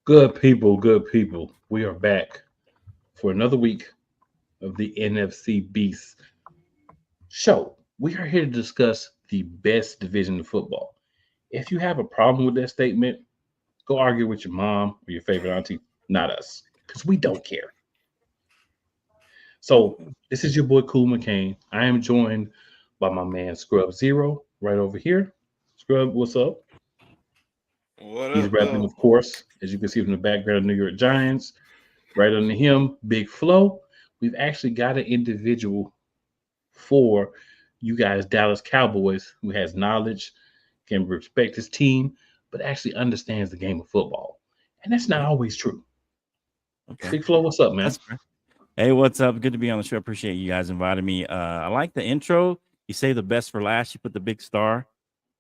Good people. We are back for another week of the NFC Beast show. We are here to discuss the best division of football. If you have a problem with that statement, go argue with your mom or your favorite auntie, not us, because we don't care. So, this is your boy Cool McCain. I am joined by my man Scrub Zero right over here. Scrub, what's up? What He's up, repping, though? of course, as you can see from the background, New York Giants. Right under him, Big Flo. We've actually got an individual for you guys, Dallas Cowboys, who has knowledge, can respect his team, but actually understands the game of football. And that's not Okay. always true. Okay. Big Flo, what's up, man? That's fair. Hey, what's up? Good to be on the show. Appreciate you guys inviting me. I like the intro. You say the best for last. You put the big star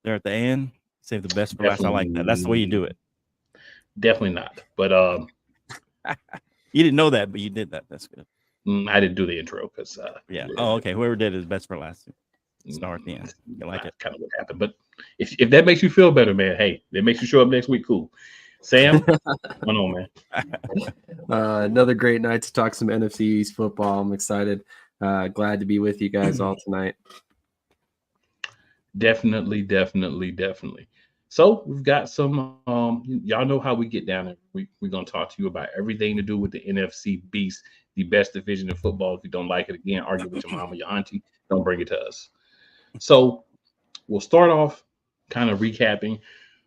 there at the end. Save the best for last. I like that. That's the way you do Definitely, it. definitely not. But You didn't know that, but you did that. That's good. I didn't do the intro because Yeah. Oh, okay. Whoever did is best for last. Star at the end. that's You like not it? kind of what happened. But if that makes you feel better, man, hey, that makes you show up next week, cool. Sam, what's going on, man? Another great night to talk some NFC East football. I'm excited. Glad to be with you guys all tonight. Definitely, definitely, definitely. So we've got some. Y'all know how we get down there. We're gonna talk to you about everything to do with the NFC Beast, the best division in football. If you don't like it, again, argue with your mom or your auntie. Don't bring it to us. So we'll start off kind of recapping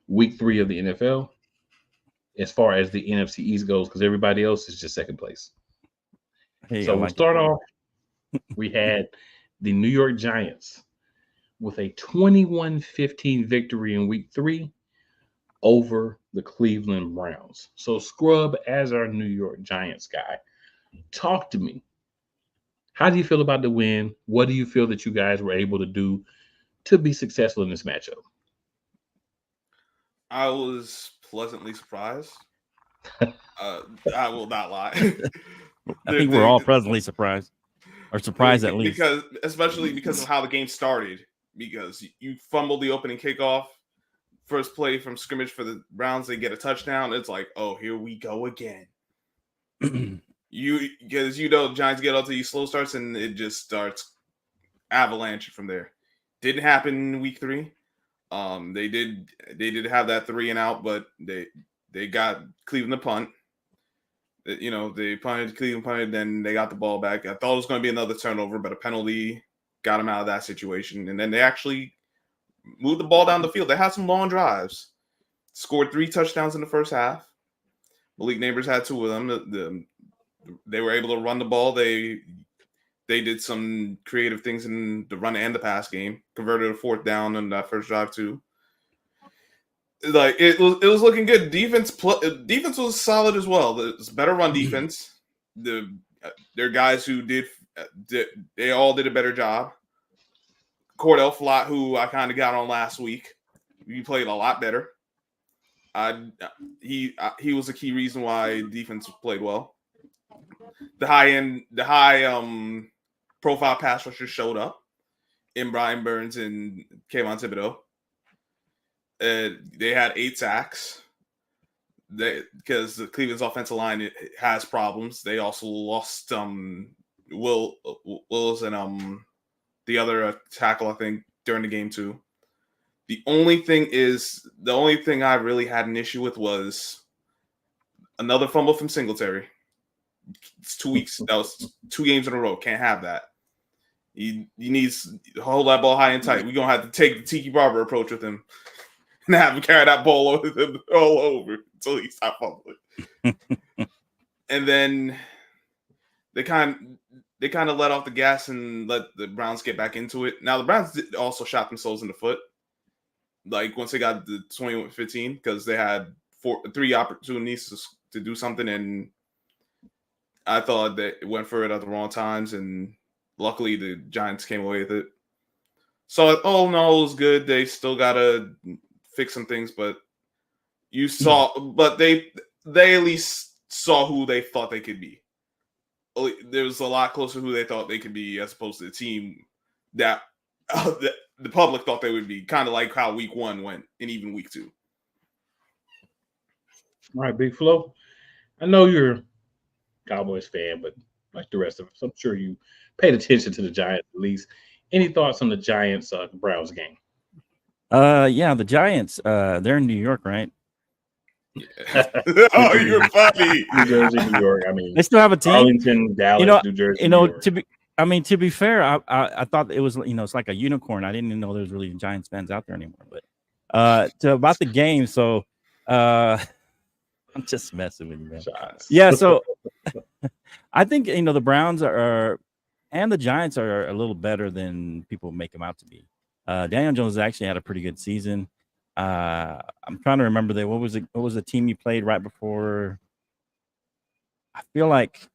week 3 of the NFL as far as the NFC East goes, because everybody else is just second place. Hey, I So we'll like it. start off. We had the New York Giants with a 21-15 victory in week 3 over the Cleveland Browns. So, Scrub, as our New York Giants guy, talk to me. How do you feel about the win? What do you feel that you guys were able to do to be successful in this matchup? I was pleasantly surprised. Uh, I will not lie. I the, think we're all the, pleasantly surprised, or surprised at least. because especially because of how the game started. Because you fumbled the opening kickoff, first play from scrimmage for the Browns, they get a touchdown. It's like, oh, here we go again. Because Giants get out to these slow starts and it just starts avalanche from there. Didn't happen in week 3. They did have that 3 and out, but they got Cleveland the punt. They punted, Cleveland punted, then they got the ball back. I thought it was going to be another turnover, but a penalty got them out of that situation. And then they actually moved the ball down the field. They had some long drives. Scored 3 touchdowns in the first half. Malik Neighbors had 2 of them. They were able to run the ball. They did some creative things in the run and the pass game. Converted a 4th down in that first drive too. Like it was looking good. Defense was solid as well. It's better run defense. Their guys who did they all did a better job. Cordell Flott, who I kind of got on last week, he played a lot better. He was a key reason why defense played well. The high profile pass rushers showed up in Brian Burns and Kayvon Thibodeau. They had 8 sacks. Because the Cleveland's offensive line has problems. They also lost Wills and the other tackle, I think, during the game too. The only thing I really had an issue with was another fumble from Singletary. It's 2 weeks. That was 2 games in a row. Can't have that. He needs to hold that ball high and tight. We're going to have to take the Tiki Barber approach with him and have him carry that ball all over until he stopped fumbling. And then they kind of let off the gas and let the Browns get back into it. Now, the Browns also shot themselves in the foot. Like, once they got the 21-15, because they had 3 opportunities to do something, and I thought that it went for it at the wrong times, and luckily the Giants came away with it. So, all in all, it was good. They still got to fix some things, but they at least saw who they thought they could be. There was a lot closer who they thought they could be as opposed to the team that the public thought they would be, kind of like how week 1 went and even week 2. All right, Big Flo. I know you're a Cowboys fan, but like the rest of us, I'm sure you paid attention to the Giants at least. Any thoughts on the Giants Browns game? Yeah, the Giants, they're in New York, right? Oh, you're funny. New Jersey, New York. I mean, They still have a team. Arlington, Dallas, New Jersey, New York. To be fair, I thought it was, it's like a unicorn. I didn't even know there was really Giants fans out there anymore. But about the game, so I'm just messing with you, man. Shots. Yeah, so I think the Browns are and the Giants are a little better than people make them out to be. Daniel Jones actually had a pretty good season. I'm trying to remember what was the team he played right before? I feel like,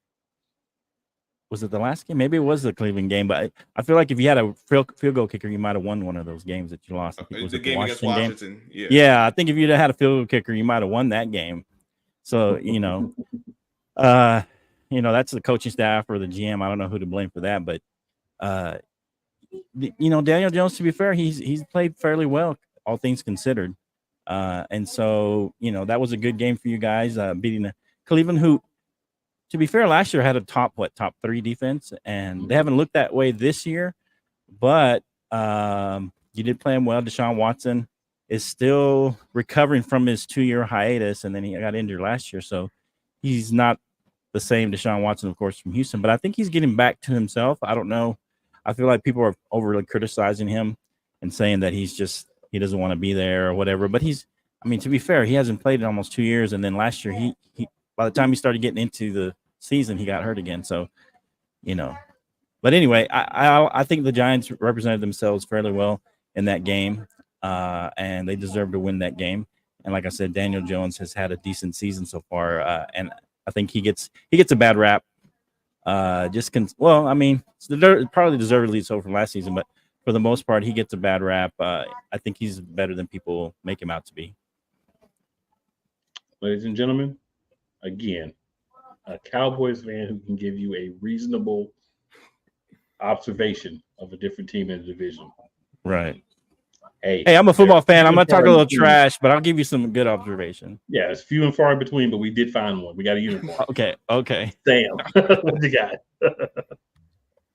was it the last game? Maybe it was the Cleveland game, but I feel like if you had a field goal kicker, you might have won one of those games that you lost. I think it was the game against Washington. Yeah, I think if you'd have had a field goal kicker, you might have won that game. So that's the coaching staff or the GM. I don't know who to blame for that, but Daniel Jones, to be fair, he's played fairly well, all things considered. And so, that was a good game for you guys, beating the Cleveland, who, to be fair, last year had a top 3 defense, and they haven't looked that way this year. But you did play him well. Deshaun Watson is still recovering from his 2-year hiatus, and then he got injured last year. So he's not the same Deshaun Watson, of course, from Houston. But I think he's getting back to himself. I don't know. I feel like people are overly criticizing him and saying that he doesn't want to be there or whatever. But to be fair, he hasn't played in almost 2 years. And then last year, he by the time he started getting into the season, he got hurt again. So, but anyway, I think the Giants represented themselves fairly well in that game, and they deserve to win that game. And like I said, Daniel Jones has had a decent season so far, and I think he gets a bad rap. Probably deservedly so from last season, but for the most part, he gets a bad rap. I think he's better than people make him out to be. Ladies and gentlemen, again, a Cowboys fan who can give you a reasonable observation of a different team in the division. Right. Hey, I'm a football fan. I'm going to talk a little trash, but I'll give you some good observation. Yeah, it's few and far between, but we did find one. We got a unicorn. Okay. Damn. What you got?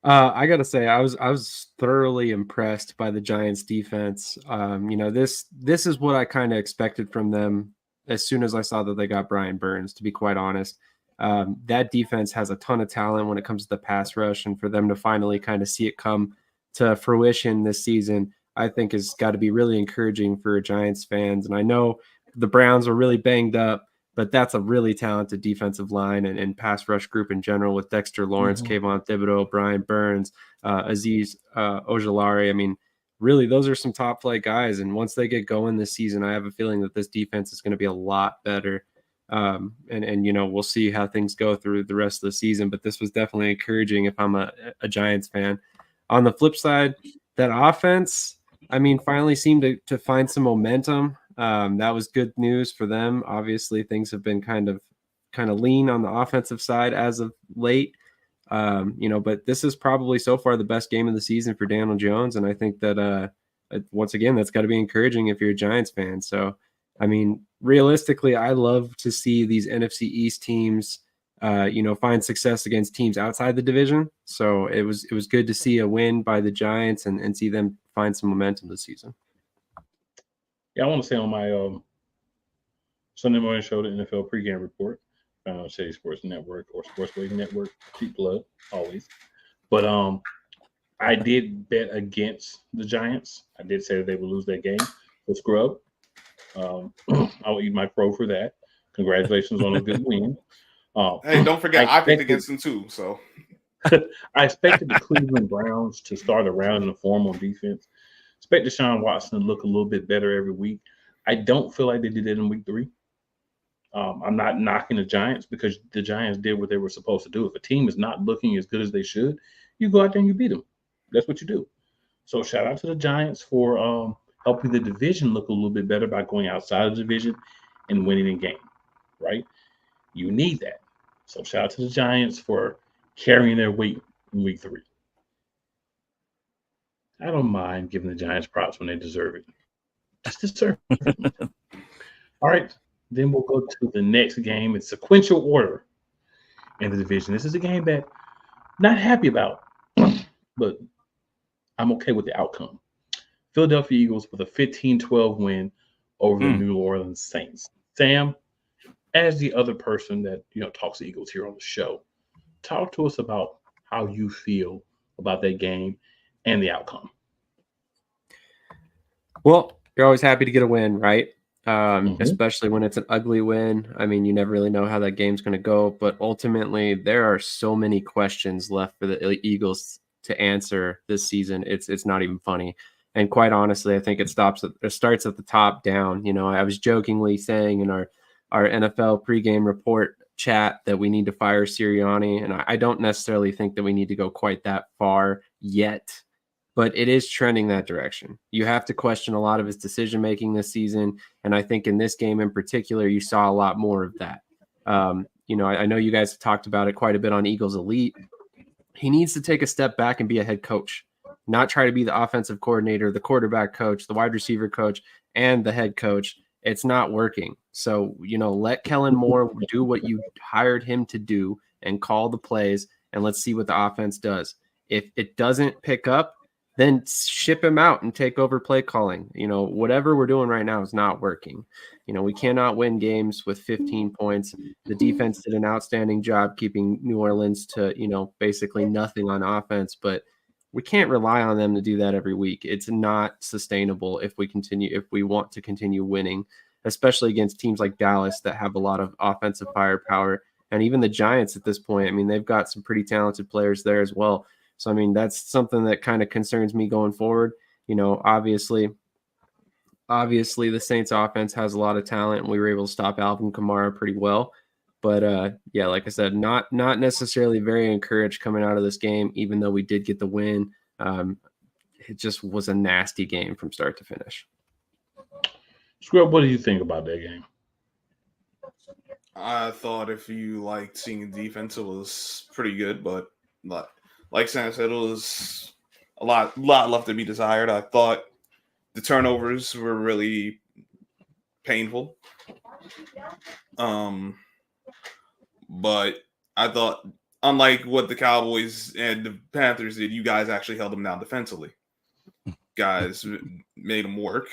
I got to say, I was thoroughly impressed by the Giants defense. This is what I kind of expected from them as soon as I saw that they got Brian Burns, to be quite honest. That defense has a ton of talent when it comes to the pass rush, and for them to finally kind of see it come to fruition this season, I think has got to be really encouraging for Giants fans. And I know the Browns are really banged up, but that's a really talented defensive line and pass rush group in general with Dexter Lawrence, Kayvon Thibodeau, Brian Burns, Azeez Ojulari. I mean, really, those are some top flight guys. And once they get going this season, I have a feeling that this defense is going to be a lot better. And we'll see how things go through the rest of the season, but this was definitely encouraging if I'm a Giants fan. On the flip side, that offense, finally seemed to find some momentum. That was good news for them. Obviously, things have been kind of lean on the offensive side as of late. But this is probably so far the best game of the season for Daniel Jones, and I think that once again, that's got to be encouraging if you're a Giants fan. So, realistically, I love to see these NFC East teams, find success against teams outside the division. So it was good to see a win by the Giants and see them find some momentum this season. Yeah, I want to say on my Sunday morning show, the NFL pregame report, found on Shady Sports Network or Sportsway Network, cheap plug, always. But I did bet against the Giants. I did say that they would lose that game. So scrub. I'll eat my crow for that. Congratulations on a good win. Hey, don't forget, I picked against them too. So I expected the Cleveland Browns to start around in a formal defense. Expect Deshaun Watson to look a little bit better every week. I don't feel like they did it in week 3. I'm not knocking the Giants because the Giants did what they were supposed to do. If a team is not looking as good as they should, you go out there and you beat them. That's what you do. So shout out to the Giants for helping the division look a little bit better by going outside of the division and winning a game, right? You need that. So shout out to the Giants for carrying their weight in week 3. I don't mind giving the Giants props when they deserve it. Just deserve it. All right. Then we'll go to the next game in sequential order in the division. This is a game that I'm not happy about, but I'm okay with the outcome. Philadelphia Eagles with a 15-12 win over the New Orleans Saints. Sam, as the other person that talks to Eagles here on the show, talk to us about how you feel about that game and the outcome. Well, you're always happy to get a win, right? Especially when it's an ugly win. I mean, you never really know how that game's going to go, but ultimately there are so many questions left for the Eagles to answer this season. It's not even funny. And quite honestly, I think it starts at the top down. I was jokingly saying in our NFL pregame report chat that we need to fire Sirianni, and I don't necessarily think that we need to go quite that far yet, but it is trending that direction. You have to question a lot of his decision making this season, and I think in this game in particular, you saw a lot more of that. I know you guys have talked about it quite a bit on Eagles Elite. He needs to take a step back and be a head coach, not try to be the offensive coordinator, the quarterback coach, the wide receiver coach, and the head coach. It's not working. So, let Kellen Moore do what you hired him to do and call the plays, and let's see what the offense does. If it doesn't pick up, then ship him out and take over play calling. Whatever we're doing right now is not working. We cannot win games with 15 points. The defense did an outstanding job keeping New Orleans to, basically nothing on offense, but we can't rely on them to do that every week. It's not sustainable if we want to continue winning, especially against teams like Dallas that have a lot of offensive firepower. And even the Giants at this point, I mean, they've got some pretty talented players there as well. So, I mean, that's something that kind of concerns me going forward. Obviously the Saints offense has a lot of talent, and we were able to stop Alvin Kamara pretty well. But yeah, like I said, not necessarily very encouraged coming out of this game, even though we did get the win. It just was a nasty game from start to finish. Scrub, what do you think about that game? I thought if you liked seeing the defense, it was pretty good, but like Sam said, it was a lot left to be desired. I thought the turnovers were really painful. But I thought, unlike what the Cowboys and the Panthers did, you guys actually held them down defensively. Guys made them work.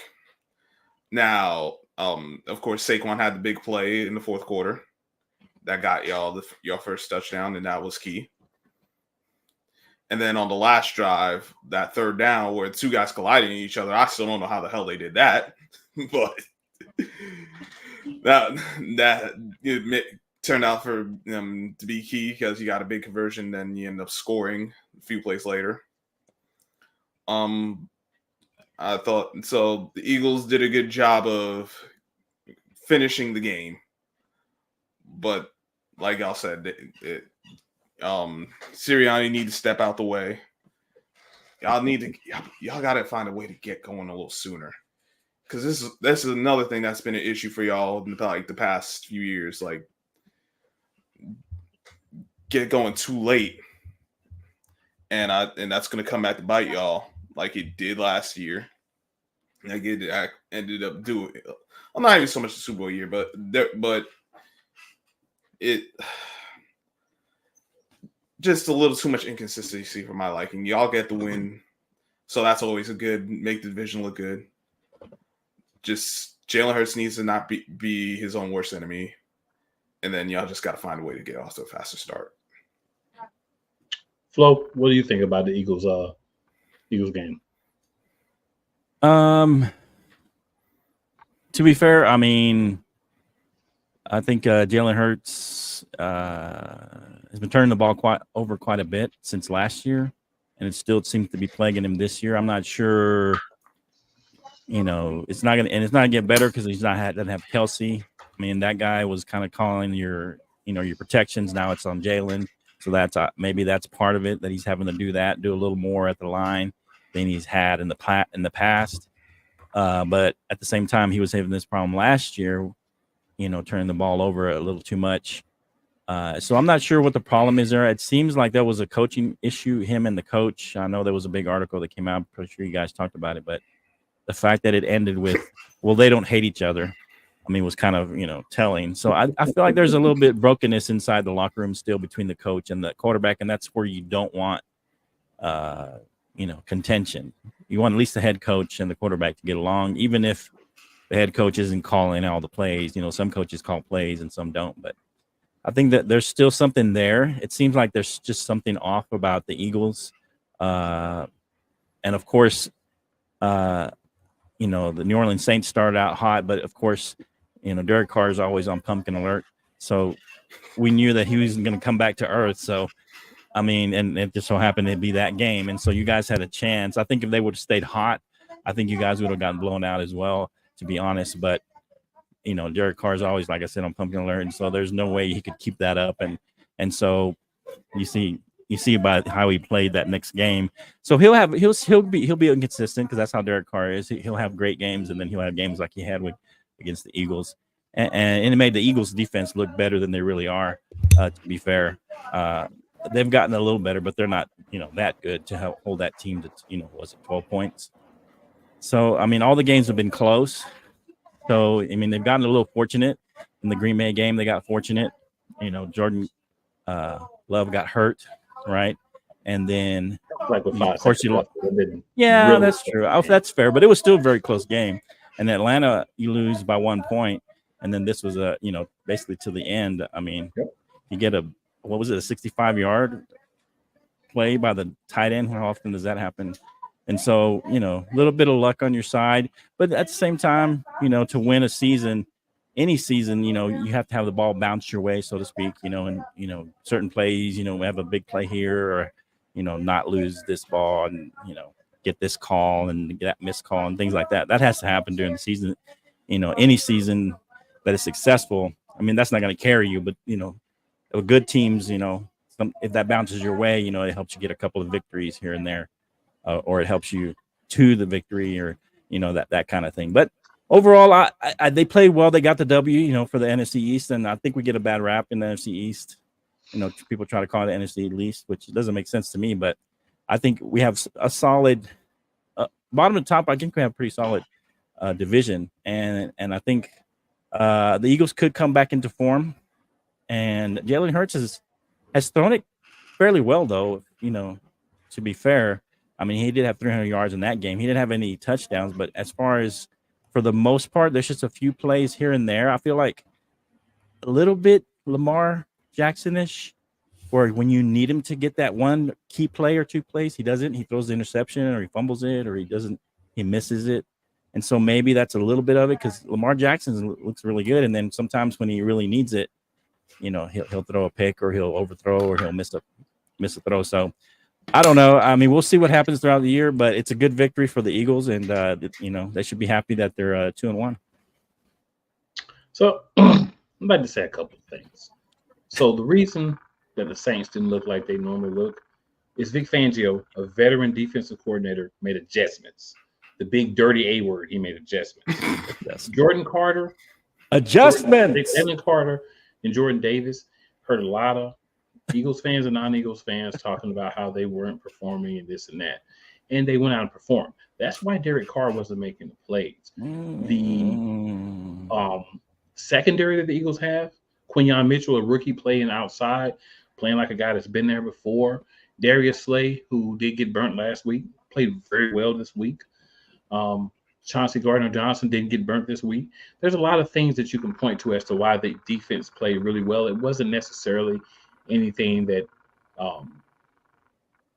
Now, of course, Saquon had the big play in the fourth quarter that got your first touchdown, and that was key. And then on the last drive, that third down where two guys colliding each other, I still don't know how the hell they did that, but that it turned out for them to be key because you got a big conversion, then you end up scoring a few plays later. I thought so. The Eagles did a good job of finishing the game, but like y'all said, Sirianni need to step out the way. Y'all got to find a way to get going a little sooner, because this is another thing that's been an issue for y'all in the past few years. Like, get going too late, and that's going to come back to bite y'all like it did last year. I ended up doing. I'm not even so much the Super Bowl year, but it just a little too much inconsistency for my liking. Y'all get the win, so that's always a good make the division look good. Just Jalen Hurts needs to not be his own worst enemy, and then y'all just got to find a way to get off to a faster start. Flo, what do you think about the Eagles game? To be fair, I mean, I think Jalen Hurts has been turning the ball quite a bit since last year, and it still seems to be plaguing him this year. I'm not sure, it's not gonna get better because doesn't have Kelsey. I mean, that guy was kind of calling your protections. Now it's on Jalen, so that's maybe that's part of it, that he's having to do a little more at the line than he's had in the past. But at the same time, he was having this problem last year, turning the ball over a little too much. So I'm not sure what the problem is there. It seems like there was a coaching issue, him and the coach. I know there was a big article that came out. I'm pretty sure you guys talked about it, but the fact that it ended with, well, they don't hate each other. I mean, was kind of, telling. So I feel like there's a little bit brokenness inside the locker room still between the coach and the quarterback, and that's where you don't want, contention. You want at least the head coach and the quarterback to get along, even if the head coach isn't calling all the plays. Some coaches call plays and some don't, but I think that there's still something there. It seems like there's just something off about the Eagles. And of course, the New Orleans Saints started out hot, but of course, Derek Carr is always on pumpkin alert. So we knew that he was going to come back to earth. So, I mean, and it just so happened to be that game. And so you guys had a chance. I think if they would have stayed hot, I think you guys would have gotten blown out as well, to be honest. But, Derek Carr is always, like I said, on pumpkin alert. And so there's no way he could keep that up. And so you see by how he played that next game. So he'll be inconsistent because that's how Derek Carr is. He'll have great games, and then he'll have games like he had against the Eagles, and it made the Eagles defense look better than they really are. To be fair, they've gotten a little better, but they're not that good to help hold that team to was it 12 points. So I mean, all the games have been close. So I mean, they've gotten a little fortunate in the Green Bay game. They got fortunate. Jordan Love got hurt. Right. And then, like with of course, really that's true. That's fair. But it was still a very close game. And Atlanta, you lose by 1 point. And then this was basically to the end. I mean, you get a 65-yard play by the tight end. How often does that happen? And so, a little bit of luck on your side. But at the same time, to win a season, any season, you have to have the ball bounce your way, so to speak, and, certain plays, we have a big play here or, not lose this ball and, get this call and get that missed call and things like that. That has to happen during the season. Any season that is successful, I mean, that's not going to carry you, but, good teams, if that bounces your way, it helps you get a couple of victories here and there, or it helps you to the victory or, that kind of thing. But overall, they played well. They got the W, for the NFC East, and I think we get a bad rap in the NFC East. People try to call it the NFC East, which doesn't make sense to me. But I think we have a solid bottom and top. I think we have a pretty solid division, and I think the Eagles could come back into form. And Jalen Hurts has thrown it fairly well, though. To be fair, I mean, he did have 300 yards in that game. He didn't have any touchdowns, but as far as for the most part, there's just a few plays here and there. I feel like a little bit Lamar Jackson-ish, where when you need him to get that one key play or two plays, he doesn't. He throws the interception or he fumbles it or he misses it. And so maybe that's a little bit of it because Lamar Jackson looks really good. And then sometimes when he really needs it, he'll throw a pick or he'll overthrow or he'll miss a throw. So I don't know. I mean, we'll see what happens throughout the year, but it's a good victory for the Eagles, and they should be happy that they're 2-1. So I'm about to say a couple of things. So the reason that the Saints didn't look like they normally look is Vic Fangio, a veteran defensive coordinator, made adjustments. The big dirty A word, he made adjustments. Yes. Jordan Carter, adjustments. Evan Carter, and Jordan Davis heard a lot of Eagles fans and non-Eagles fans talking about how they weren't performing and this and that. And they went out and performed. That's why Derek Carr wasn't making the plays. The secondary that the Eagles have, Quinyon Mitchell, a rookie playing outside, playing like a guy that's been there before. Darius Slay, who did get burnt last week, played very well this week. Chauncey Gardner-Johnson didn't get burnt this week. There's a lot of things that you can point to as to why the defense played really well. It wasn't necessarily anything that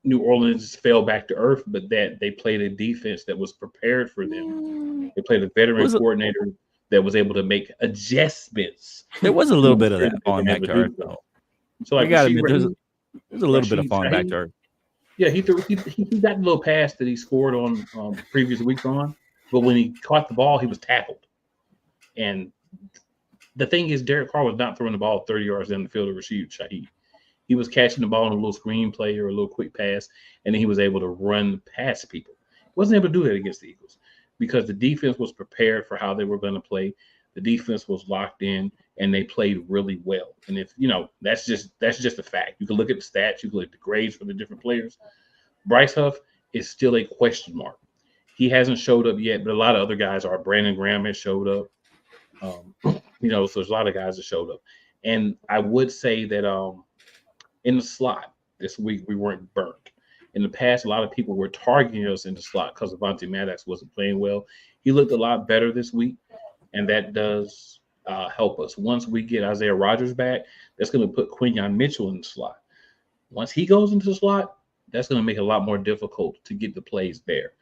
New Orleans fell back to earth, but that they played a defense that was prepared for them. They played a veteran coordinator that was able to make adjustments. There was a little bit of that falling back to earth, though. So like, there's a little bit of falling back to earth. Yeah, he got a little pass that he scored on previous weeks on, but when he caught the ball, he was tackled. And the thing is, Derek Carr was not throwing the ball 30 yards down the field to Rashid Shaheed. He was catching the ball in a little screen play or a little quick pass, and then he was able to run past people. He wasn't able to do that against the Eagles because the defense was prepared for how they were going to play. The defense was locked in, and they played really well. And if that's just a fact. You can look at the stats, you can look at the grades for the different players. Bryce Huff is still a question mark. He hasn't showed up yet, but a lot of other guys are. Brandon Graham has showed up. So there's a lot of guys that showed up. And I would say that in the slot this week, we weren't burnt. In the past, a lot of people were targeting us in the slot because Avonte Maddox wasn't playing well. He looked a lot better this week, and that does help us. Once we get Isaiah Rodgers back, that's going to put Quinyon Mitchell in the slot. Once he goes into the slot, that's going to make it a lot more difficult to get the plays there.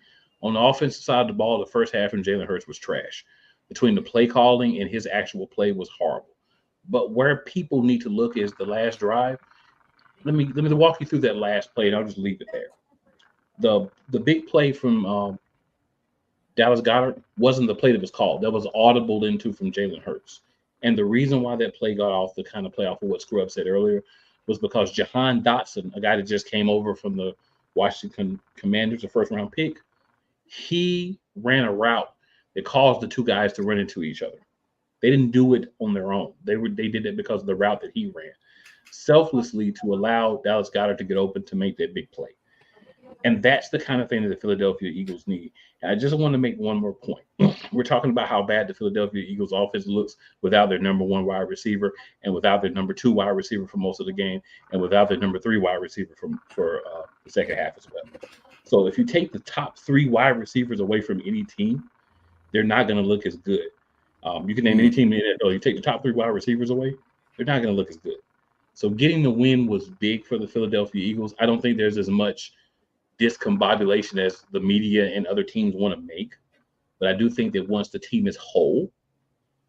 On the offensive side of the ball, the first half from Jalen Hurts was trash. Between the play calling and his actual play was horrible. But where people need to look is the last drive. Let me walk you through that last play, and I'll just leave it there. The big play from Dallas Goedert wasn't the play that was called. That was audible into from Jalen Hurts. And the reason why that play got off the kind of play off of what Scrub said earlier was because Jahan Dotson, a guy that just came over from the Washington Commanders, a first-round pick, he ran a route that caused the two guys to run into each other. They didn't do it on their own. They did it because of the route that he ran, selflessly to allow Dallas Goedert to get open to make that big play. And that's the kind of thing that the Philadelphia Eagles need. And I just want to make one more point. We're talking about how bad the Philadelphia Eagles offense looks without their number one wide receiver and without their number two wide receiver for most of the game and without their number three wide receiver for the second half as well. So if you take the top three wide receivers away from any team, they're not going to look as good. You can name any team in the NFL. You take the top three wide receivers away, they're not going to look as good. So getting the win was big for the Philadelphia Eagles. I don't think there's as much discombobulation as the media and other teams want to make. But I do think that once the team is whole,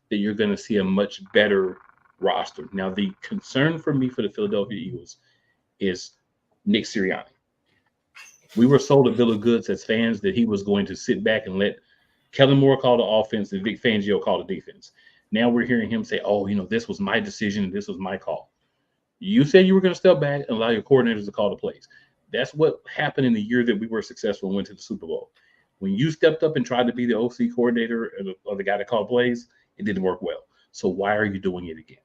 that you're going to see a much better roster. Now, the concern for me for the Philadelphia Eagles is Nick Sirianni. We were sold a bill of goods as fans that he was going to sit back and let Kellen Moore call the offense and Vic Fangio call the defense. Now we're hearing him say, this was my decision and this was my call. You said you were going to step back and allow your coordinators to call the plays. That's what happened in the year that we were successful and went to the Super Bowl. When you stepped up and tried to be the OC coordinator or the guy that called plays, it didn't work well. So why are you doing it again?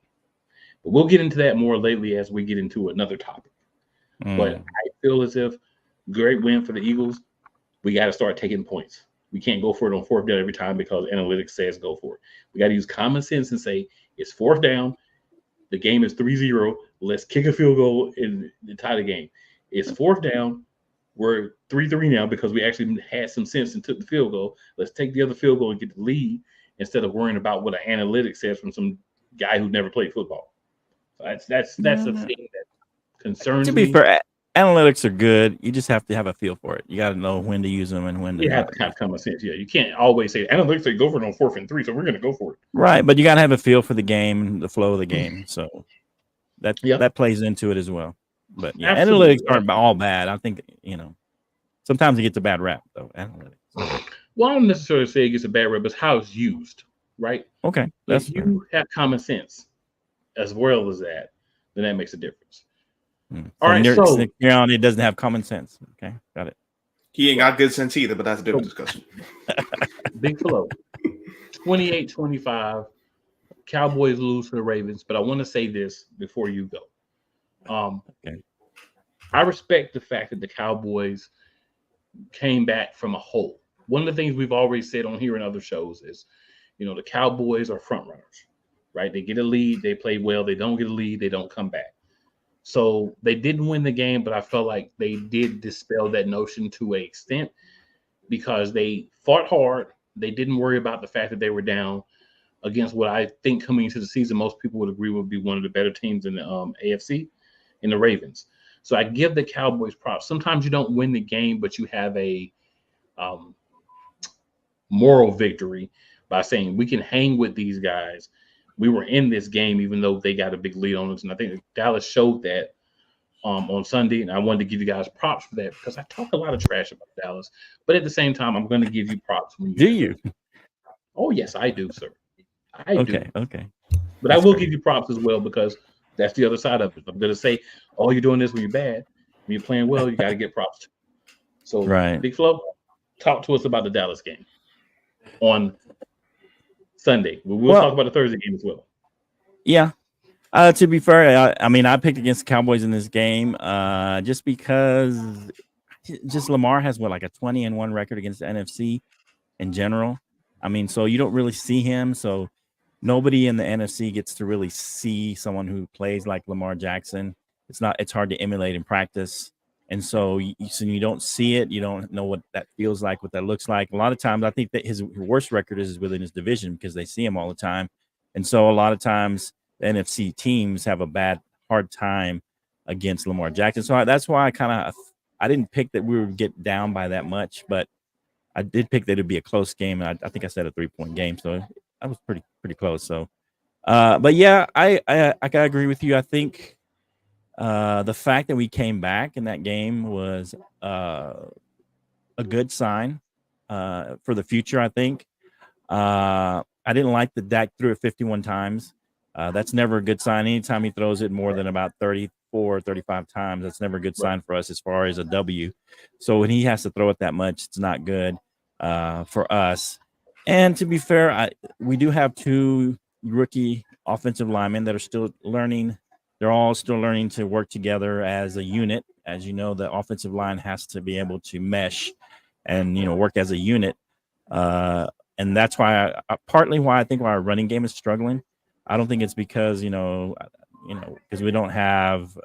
But we'll get into that more lately as we get into another topic. But I feel as if great win for the Eagles. We got to start taking points. We can't go for it on fourth down every time because analytics says go for it. We got to use common sense and say it's fourth down. The game is 3-0. Let's kick a field goal and tie the game. It's fourth down. We're 3-3 now because we actually had some sense and took the field goal. Let's take the other field goal and get the lead instead of worrying about what an analytics says from some guy who never played football. So that's the thing that concerns me. To be fair, analytics are good. You just have to have a feel for it. You got to know when to use them and when to. You have to have common sense. Yeah, you can't always say analytics say go for it on 4th and 3, so we're going to go for it. Right, but you got to have a feel for the game, the flow of the game. So that plays into it as well. But yeah, Absolutely. analytics aren't all bad. I think sometimes it gets a bad rap though. Analytics. Well, I don't necessarily say it gets a bad rap, but it's how it's used, right? Okay, if you have common sense as well as that, then that makes a difference. All right, so it doesn't have common sense. Okay, got it. He ain't got good sense either, but that's a different discussion. Big flow. 28-25. Cowboys lose to the Ravens, but I want to say this before you go. Okay. I respect the fact that the Cowboys came back from a hole. One of the things we've always said on here and other shows is, the Cowboys are front runners, right? They get a lead, they play well. They don't get a lead, they don't come back. So they didn't win the game, but I felt like they did dispel that notion to an extent because they fought hard. They didn't worry about the fact that they were down against what I think coming into the season, most people would agree would be one of the better teams in the AFC, in the Ravens. So I give the Cowboys props. Sometimes you don't win the game, but you have a moral victory by saying we can hang with these guys. We were in this game, even though they got a big lead on us. And I think Dallas showed that on Sunday. And I wanted to give you guys props for that because I talk a lot of trash about Dallas. But at the same time, I'm going to give you props. Do you? Oh, yes, I do, sir. I do. Okay. But I will give you props as well because that's the other side of it. I'm going to say, oh, you're doing this when you're bad. When you're playing well, you got to get props. So, right. Big Flo, talk to us about the Dallas game on Sunday. We'll talk about the Thursday game as well. Yeah. To be fair, I picked against the Cowboys in this game just because Lamar has like a 20-1 record against the NFC in general. So you don't really see him. So nobody in the NFC gets to really see someone who plays like Lamar Jackson. It's hard to emulate in practice. And so you don't see it. You don't know what that feels like, what that looks like. A lot of times I think that his worst record is within his division because they see him all the time. And so a lot of times the NFC teams have a hard time against Lamar Jackson. So that's why I didn't pick that we would get down by that much, but I did pick that it'd be a close game. And I think I said a 3-point game. So I was pretty close. So, but yeah, I gotta agree with you. I think the fact that we came back in that game was a good sign for the future, I think. I didn't like that Dak threw it 51 times. That's never a good sign. Anytime he throws it more than about 34, 35 times, that's never a good sign for us as far as a W. So when he has to throw it that much, it's not good for us. And to be fair, we do have 2 rookie offensive linemen that are still learning. They're all still learning to work together as a unit. As you know, the offensive line has to be able to mesh and, work as a unit. And that's why partly why I think our running game is struggling. I don't think it's because, because we don't have,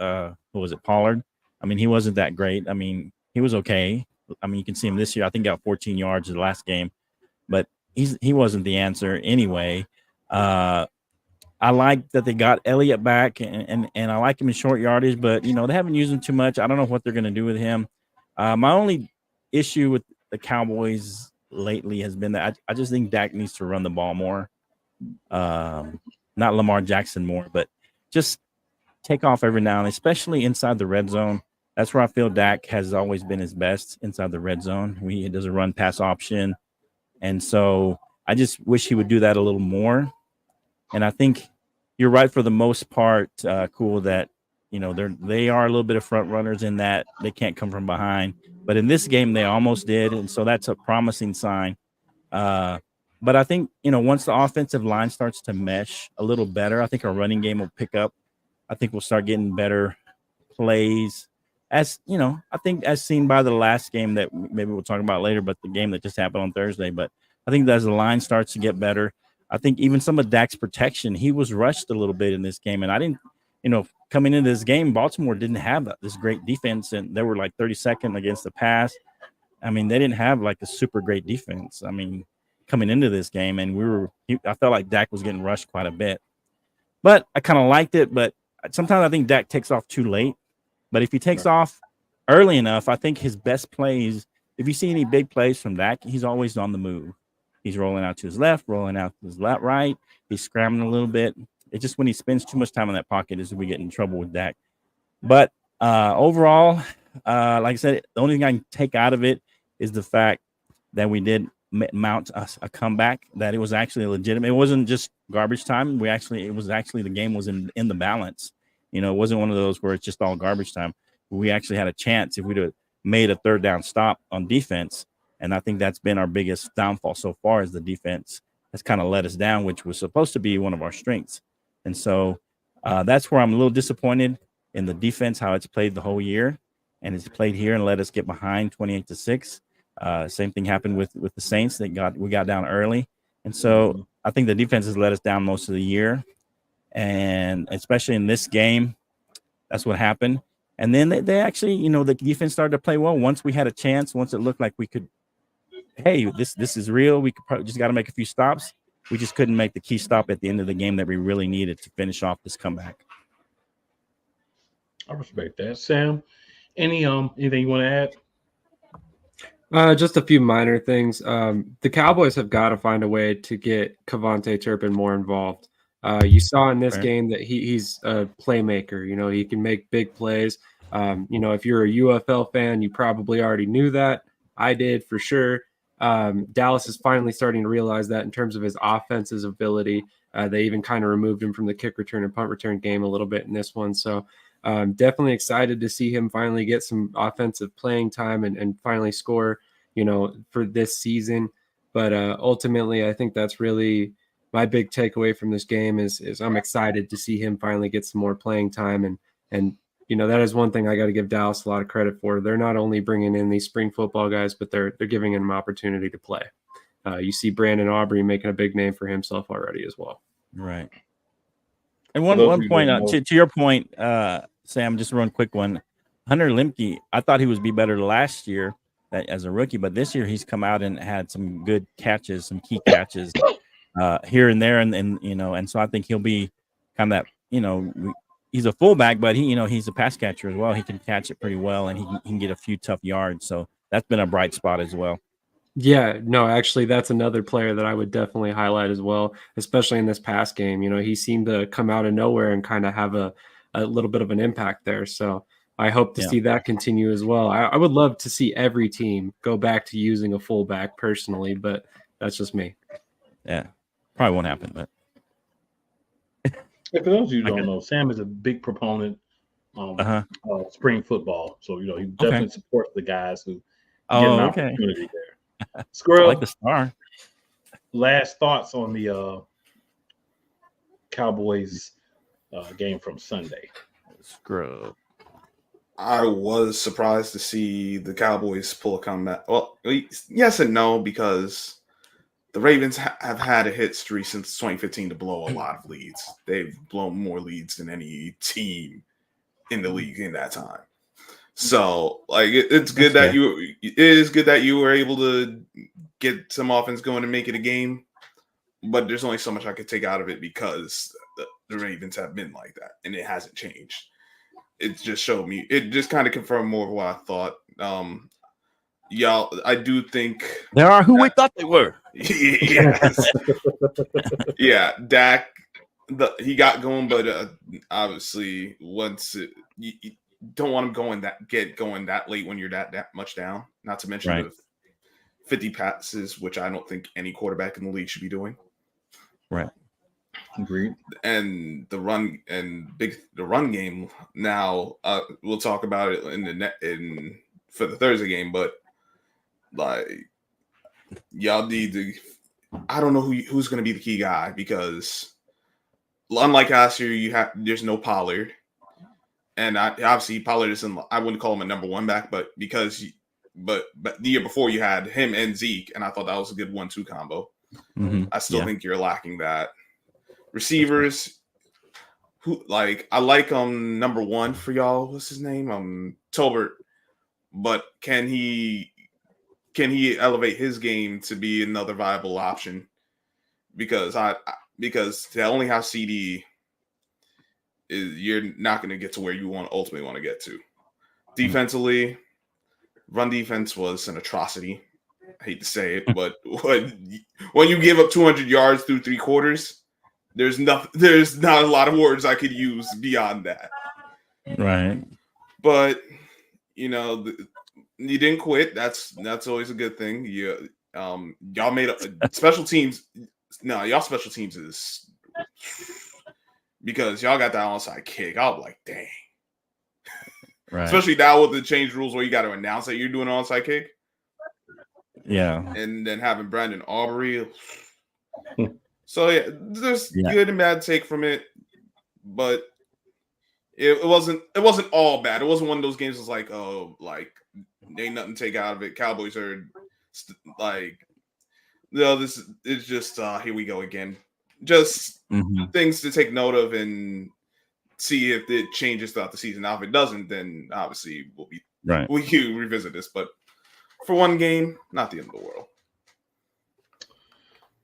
Pollard. I mean, he wasn't that great. I mean, he was okay. I mean, you can see him this year. I think he got 14 yards in the last game, but he wasn't the answer anyway. I like that they got Elliott back, and I like him in short yardage, but, they haven't used him too much. I don't know what they're going to do with him. My only issue with the Cowboys lately has been that I just think Dak needs to run the ball more. Not Lamar Jackson more, but just take off every now and then, especially inside the red zone. That's where I feel Dak has always been his best, inside the red zone. He does a run pass option. And so I just wish he would do that a little more. And I think you're right for the most part, Cool, that, they are a little bit of front runners in that they can't come from behind. But in this game, they almost did. And so that's a promising sign. But I think, once the offensive line starts to mesh a little better, I think our running game will pick up. I think we'll start getting better plays. As I think as seen by the last game that maybe we'll talk about later, but the game that just happened on Thursday. But I think as the line starts to get better, I think even some of Dak's protection, he was rushed a little bit in this game. And I didn't, coming into this game, Baltimore didn't have this great defense, and they were like 32nd against the pass. I mean, they didn't have like a super great defense. I mean, coming into this game, and I felt like Dak was getting rushed quite a bit. But I kind of liked it, but sometimes I think Dak takes off too late. But if he takes off early enough, I think his best plays, if you see any big plays from Dak, he's always on the move. He's rolling out to his left, rolling out to his right. He's scrambling a little bit. It's just when he spends too much time in that pocket is we get in trouble with Dak. But overall, like I said, the only thing I can take out of it is the fact that we did mount a comeback, that it was actually legitimate. It wasn't just garbage time. The game was in the balance. It wasn't one of those where it's just all garbage time. We actually had a chance if we'd have made a third down stop on defense. And I think that's been our biggest downfall so far, is the defense has kind of let us down, which was supposed to be one of our strengths. And so that's where I'm a little disappointed in the defense, how it's played the whole year. And it's played here and let us get behind 28-6. Same thing happened with the Saints. We got down early. And so I think the defense has let us down most of the year. And especially in this game, that's what happened. And then they actually, the defense started to play well once we had a chance, once it looked like we could, hey, this is real. We could probably just got to make a few stops. We just couldn't make the key stop at the end of the game that we really needed to finish off this comeback. I respect that. Sam, anything you want to add? Just a few minor things. The Cowboys have got to find a way to get Kevontae Turpin more involved. You saw in this game that he's a playmaker. He can make big plays. If you're a UFL fan, you probably already knew that. I did for sure. Dallas is finally starting to realize that in terms of his offensive ability. They even kind of removed him from the kick return and punt return game a little bit in this one. So definitely excited to see him finally get some offensive playing time and finally score, for this season. But ultimately, I think that's really my big takeaway from this game is I'm excited to see him finally get some more playing time. And that is one thing I got to give Dallas a lot of credit for. They're not only bringing in these spring football guys, but they're giving him an opportunity to play. You see Brandon Aubrey making a big name for himself already as well. Right. And For those of one you point that know, to your point, Sam, just one quick one. Hunter Lemke, I thought he would be better last year as a rookie, but this year he's come out and had some good catches, some key catches here and there, and and so I think he'll be kind of that. He's a fullback, but he's a pass catcher as well. He can catch it pretty well, and he can get a few tough yards. So that's been a bright spot as well. Yeah, no, actually, that's another player that I would definitely highlight as well, especially in this past game. He seemed to come out of nowhere and kind of have a little bit of an impact there. So I hope to see that continue as well. I would love to see every team go back to using a fullback personally, but that's just me. Yeah, probably won't happen, but. For those of you who don't know, Sam is a big proponent of spring football. So, he definitely supports the guys who get an opportunity there. Scrub, I like the star. Last thoughts on the Cowboys game from Sunday. Scrub. I was surprised to see the Cowboys pull a comeback. Well, yes and no, because the Ravens have had a history since 2015 to blow a lot of leads. They've blown more leads than any team in the league in that time. So, it's good it is good that you were able to get some offense going and make it a game. But there's only so much I could take out of it because the Ravens have been like that, and it hasn't changed. It just showed me. It just kind of confirmed more of what I thought. Y'all, I do think they are who we thought they were. Yes. Yeah, Dak, he got going, but obviously once you don't want him get going that late when you're that much down. Not to mention the 50 passes, which I don't think any quarterback in the league should be doing. Right. Agreed. And the run game. Now we'll talk about it for the Thursday game, but y'all need to. I don't know who's going to be the key guy because, unlike last year, there's no Pollard, and obviously Pollard isn't. I wouldn't call him a number one back, but but the year before you had him and Zeke, and I thought that was a good 1-2 combo. Mm-hmm. I still think you're lacking that. Receivers, I like number one for y'all. What's his name? Tolbert, but can he elevate his game to be another viable option? Because to only have CD you're not going to get to where you ultimately want to get to. Defensively, run defense was an atrocity. I hate to say it, but when you give up 200 yards through 3 quarters, there's not a lot of words I could use beyond that. Right. But you didn't quit. That's always a good thing. Y'all made special teams. No, y'all special teams is because y'all got that onside kick. I was like, dang. Right. Especially now with the change rules where you got to announce that you're doing an onside kick. Yeah. And then having Brandon Aubrey. So yeah, there's good and bad take from it, but it wasn't all bad. It wasn't one of those games that's like, oh, ain't nothing to take out of it. Cowboys are this is just here we go again. Just things to take note of and see if it changes throughout the season. Now, if it doesn't, then obviously we'll revisit this. But for one game, not the end of the world.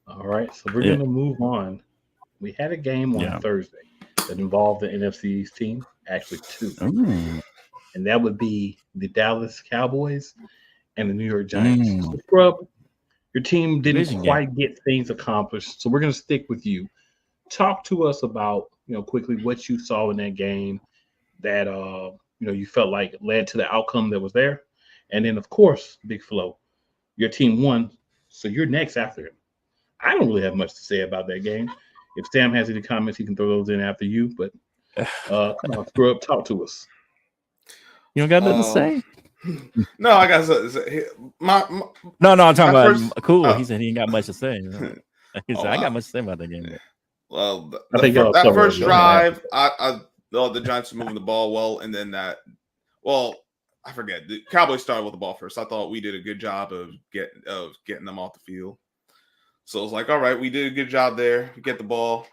All right, so we're going to move on. We had a game on Thursday that involved the NFC East team, actually 2. And that would be the Dallas Cowboys and the New York Giants. So, Scrub, your team didn't quite get things accomplished, so we're going to stick with you. Talk to us about, quickly what you saw in that game that, you felt like led to the outcome that was there. And then, of course, Big Flo, your team won, so you're next after him. I don't really have much to say about that game. If Sam has any comments, he can throw those in after you. But come on, Scrub, talk to us. You don't got nothing to say? No, I got something to say. No, I'm talking about cool. He said he ain't got much to say. He said, I got much to say about that game. Well, that first drive, the Giants were moving the ball well, and then I forget. The Cowboys started with the ball first. I thought we did a good job of getting them off the field. So it was like, all right, we did a good job there. We get the ball.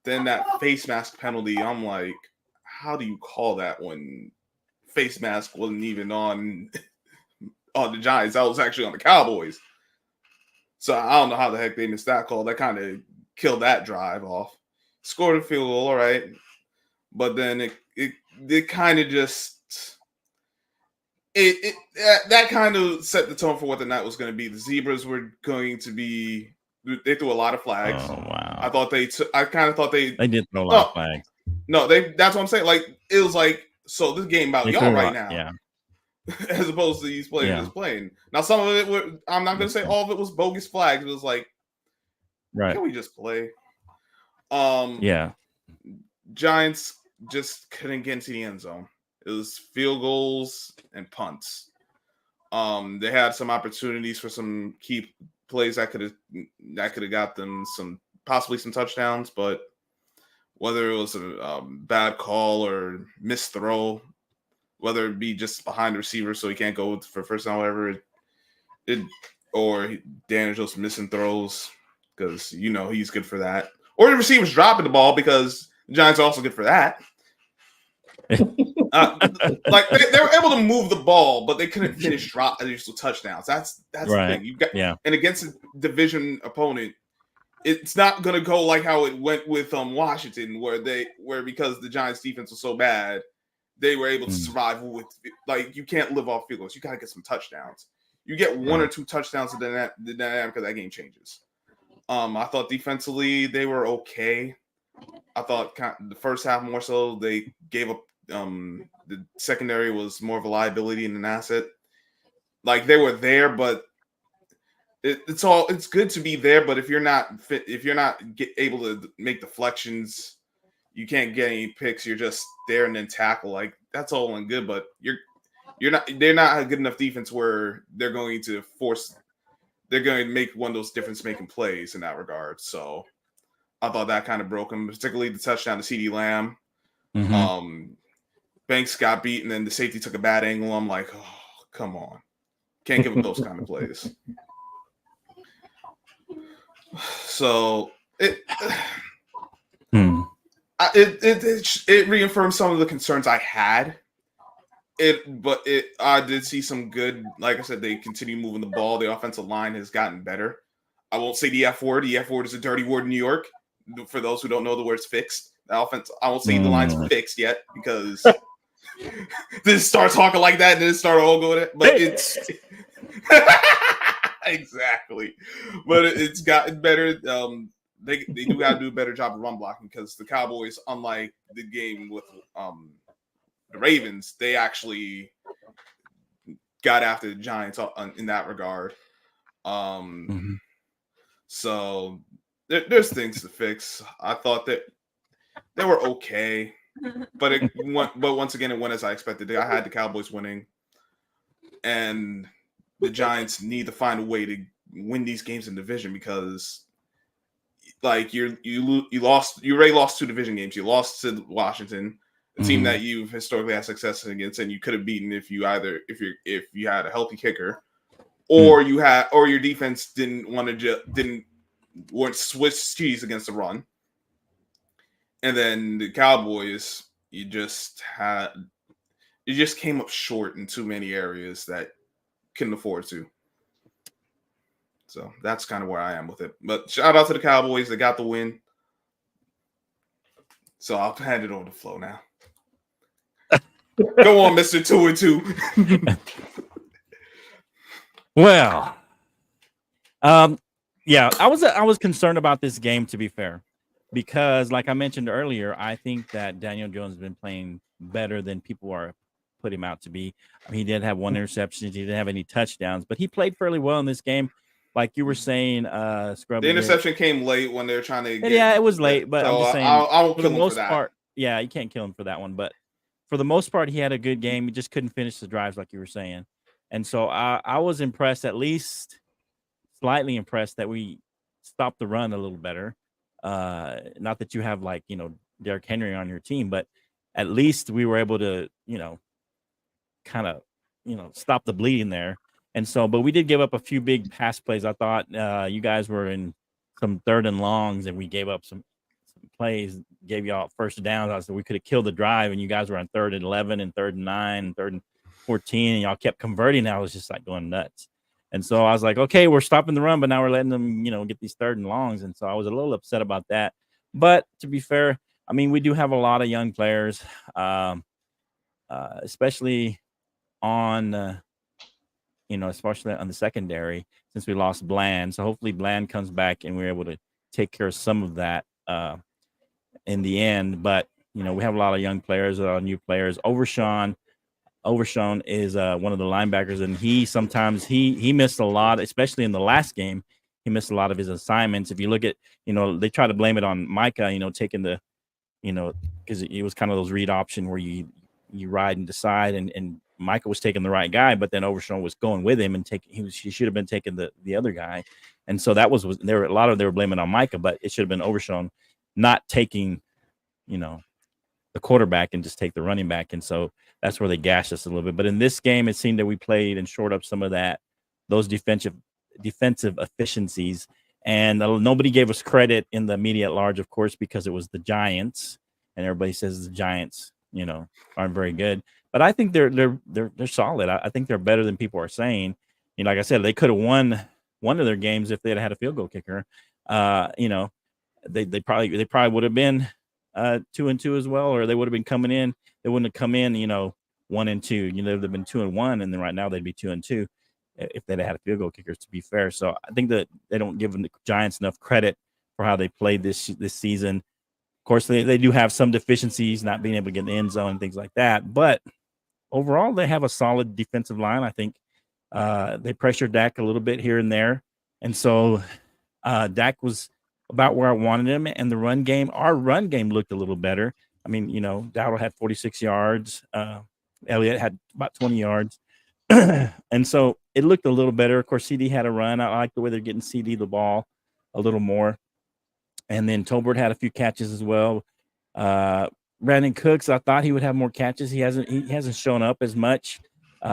then that face mask penalty, I'm like, how do you call that when face mask wasn't even on the Giants? That was actually on the Cowboys. So I don't know how the heck they missed that call. That kind of killed that drive off. Scored a field goal, all right. But then it kind of just that kind of set the tone for what the night was going to be. The Zebras were going to be. They threw a lot of flags. Oh wow! I kind of thought they did throw a lot of flags. No, that's what I'm saying. Like it was like, so this game about y'all right now, yeah. As opposed to these players just playing. Now some of it I'm not going to say all of it was bogus flags. It was like, right? Can we just play? Yeah. Giants just couldn't get into the end zone. It was field goals and punts. They had some opportunities for some key plays that could have got them possibly some touchdowns, but whether it was a bad call or missed throw, whether it be just behind the receiver so he can't go for first down, whatever, or Daniel's missing throws because he's good for that, or the receivers dropping the ball because the Giants are also good for that. Like they were able to move the ball, but they couldn't finish additional touchdowns. That's right. The thing. You got and against a division opponent, it's not gonna go like how it went with Washington, where because the Giants defense was so bad, they were able to survive with you can't live off field goals. You gotta get some touchdowns. You get one or two touchdowns, and then that because that game changes. I thought defensively they were okay. I thought the first half more so they gave up. The secondary was more of a liability and an asset. Like they were there, but it's good to be there. But if you're not able to make deflections, you can't get any picks. You're just there and then tackle. Like that's all and good, but they're not a good enough defense where they're going to make one of those difference making plays in that regard. So I thought that kind of broke them, particularly the touchdown to CeeDee Lamb. Mm-hmm. Banks got beat, and then the safety took a bad angle. I'm like, oh, come on. Can't give up those kind of plays. So it reaffirmed some of the concerns I had. I did see some good. Like I said, they continue moving the ball. The offensive line has gotten better. I won't say the F word. The F word is a dirty word in New York. For those who don't know, the word's fixed. The offense, I won't say the line's fixed yet because this start talking like that and then start all going it. But it's exactly. But it's gotten better. They do got to do a better job of run blocking because the Cowboys, unlike the game with the Ravens, they actually got after the Giants in that regard. So there's things to fix. I thought that they were okay, but once again, it went as I expected. I had the Cowboys winning, and the Giants need to find a way to win these games in division because, like, you already lost 2 division games. You lost to Washington, a team that you've historically had success against, and you could have beaten if you had a healthy kicker, or your defense weren't Swiss cheese against the run. And then the Cowboys, you just came up short in too many areas that couldn't afford to. So that's kind of where I am with it. But shout out to the Cowboys. They got the win. So I'll hand it over to Flo now. Go on, Mr. 2-2. Well, yeah, I was concerned about this game, to be fair, because like I mentioned earlier, I think that Daniel Jones has been playing better than people are putting him out to be. I mean, he did have 1 interception. He didn't have any touchdowns, but he played fairly well in this game. Like you were saying, Scrub. The interception came late when they're trying to. It was late, but I'm just saying for the most part, yeah, you can't kill him for that one. But for the most part, he had a good game. He just couldn't finish the drives, like you were saying. And so I was impressed, at least slightly impressed, that we stopped the run a little better. Not that you have Derrick Henry on your team, but at least we were able to, kind of, stop the bleeding there. And so, but we did give up a few big pass plays. I thought you guys were in some 3rd and longs, and we gave up some plays gave y'all first downs. I said we could have killed the drive, and you guys were on 3rd and 11 and 3rd and 9 and 3rd and 14, and y'all kept converting. I was just like going nuts. And so I was like, okay, we're stopping the run, but now we're letting them, get these 3rd and longs. And so I was a little upset about that. But to be fair, I mean, we do have a lot of young players, especially on, especially on the secondary, since we lost Bland. So hopefully Bland comes back and we're able to take care of some of that in the end. But, we have a lot of young players, new players. Overshawn is one of the linebackers, and he missed a lot, especially in the last game. He missed a lot of his assignments. If you look at, they try to blame it on Micah, taking the, because it was kind of those read option where you ride and decide, and Micah was taking the right guy, but then Overshawn was going with him and he should have been taking the other guy. And so that was they were blaming on Micah, but it should have been Overshawn not taking, the quarterback and just take the running back. And so that's where they gashed us a little bit. But in this game, it seemed that we played and shored up some of those defensive efficiencies. And nobody gave us credit in the media at large, of course, because it was the Giants, and everybody says the Giants, aren't very good. But I think they're solid. I think they're better than people are saying. Like I said, they could have won one of their games if they had a field goal kicker. They probably would have been 2-2 as well, or they would have been coming in. They wouldn't have come in, 1-2. They'd have been 2-1, and then right now they'd be 2-2 if they'd had a field goal kicker. To be fair, so I think that they don't give the Giants enough credit for how they played this season. Of course, they do have some deficiencies, not being able to get in the end zone and things like that. But overall, they have a solid defensive line. I think they pressured Dak a little bit here and there, and so Dak was about where I wanted him. And the run game, our run game looked a little better. I mean, Dowdle had 46 yards. Elliott had about 20 yards. And so it looked a little better. Of course, CD had a run. I like the way they're getting CD the ball a little more. And then Tolbert had a few catches as well. Brandon Cooks, I thought he would have more catches. He hasn't shown up as much.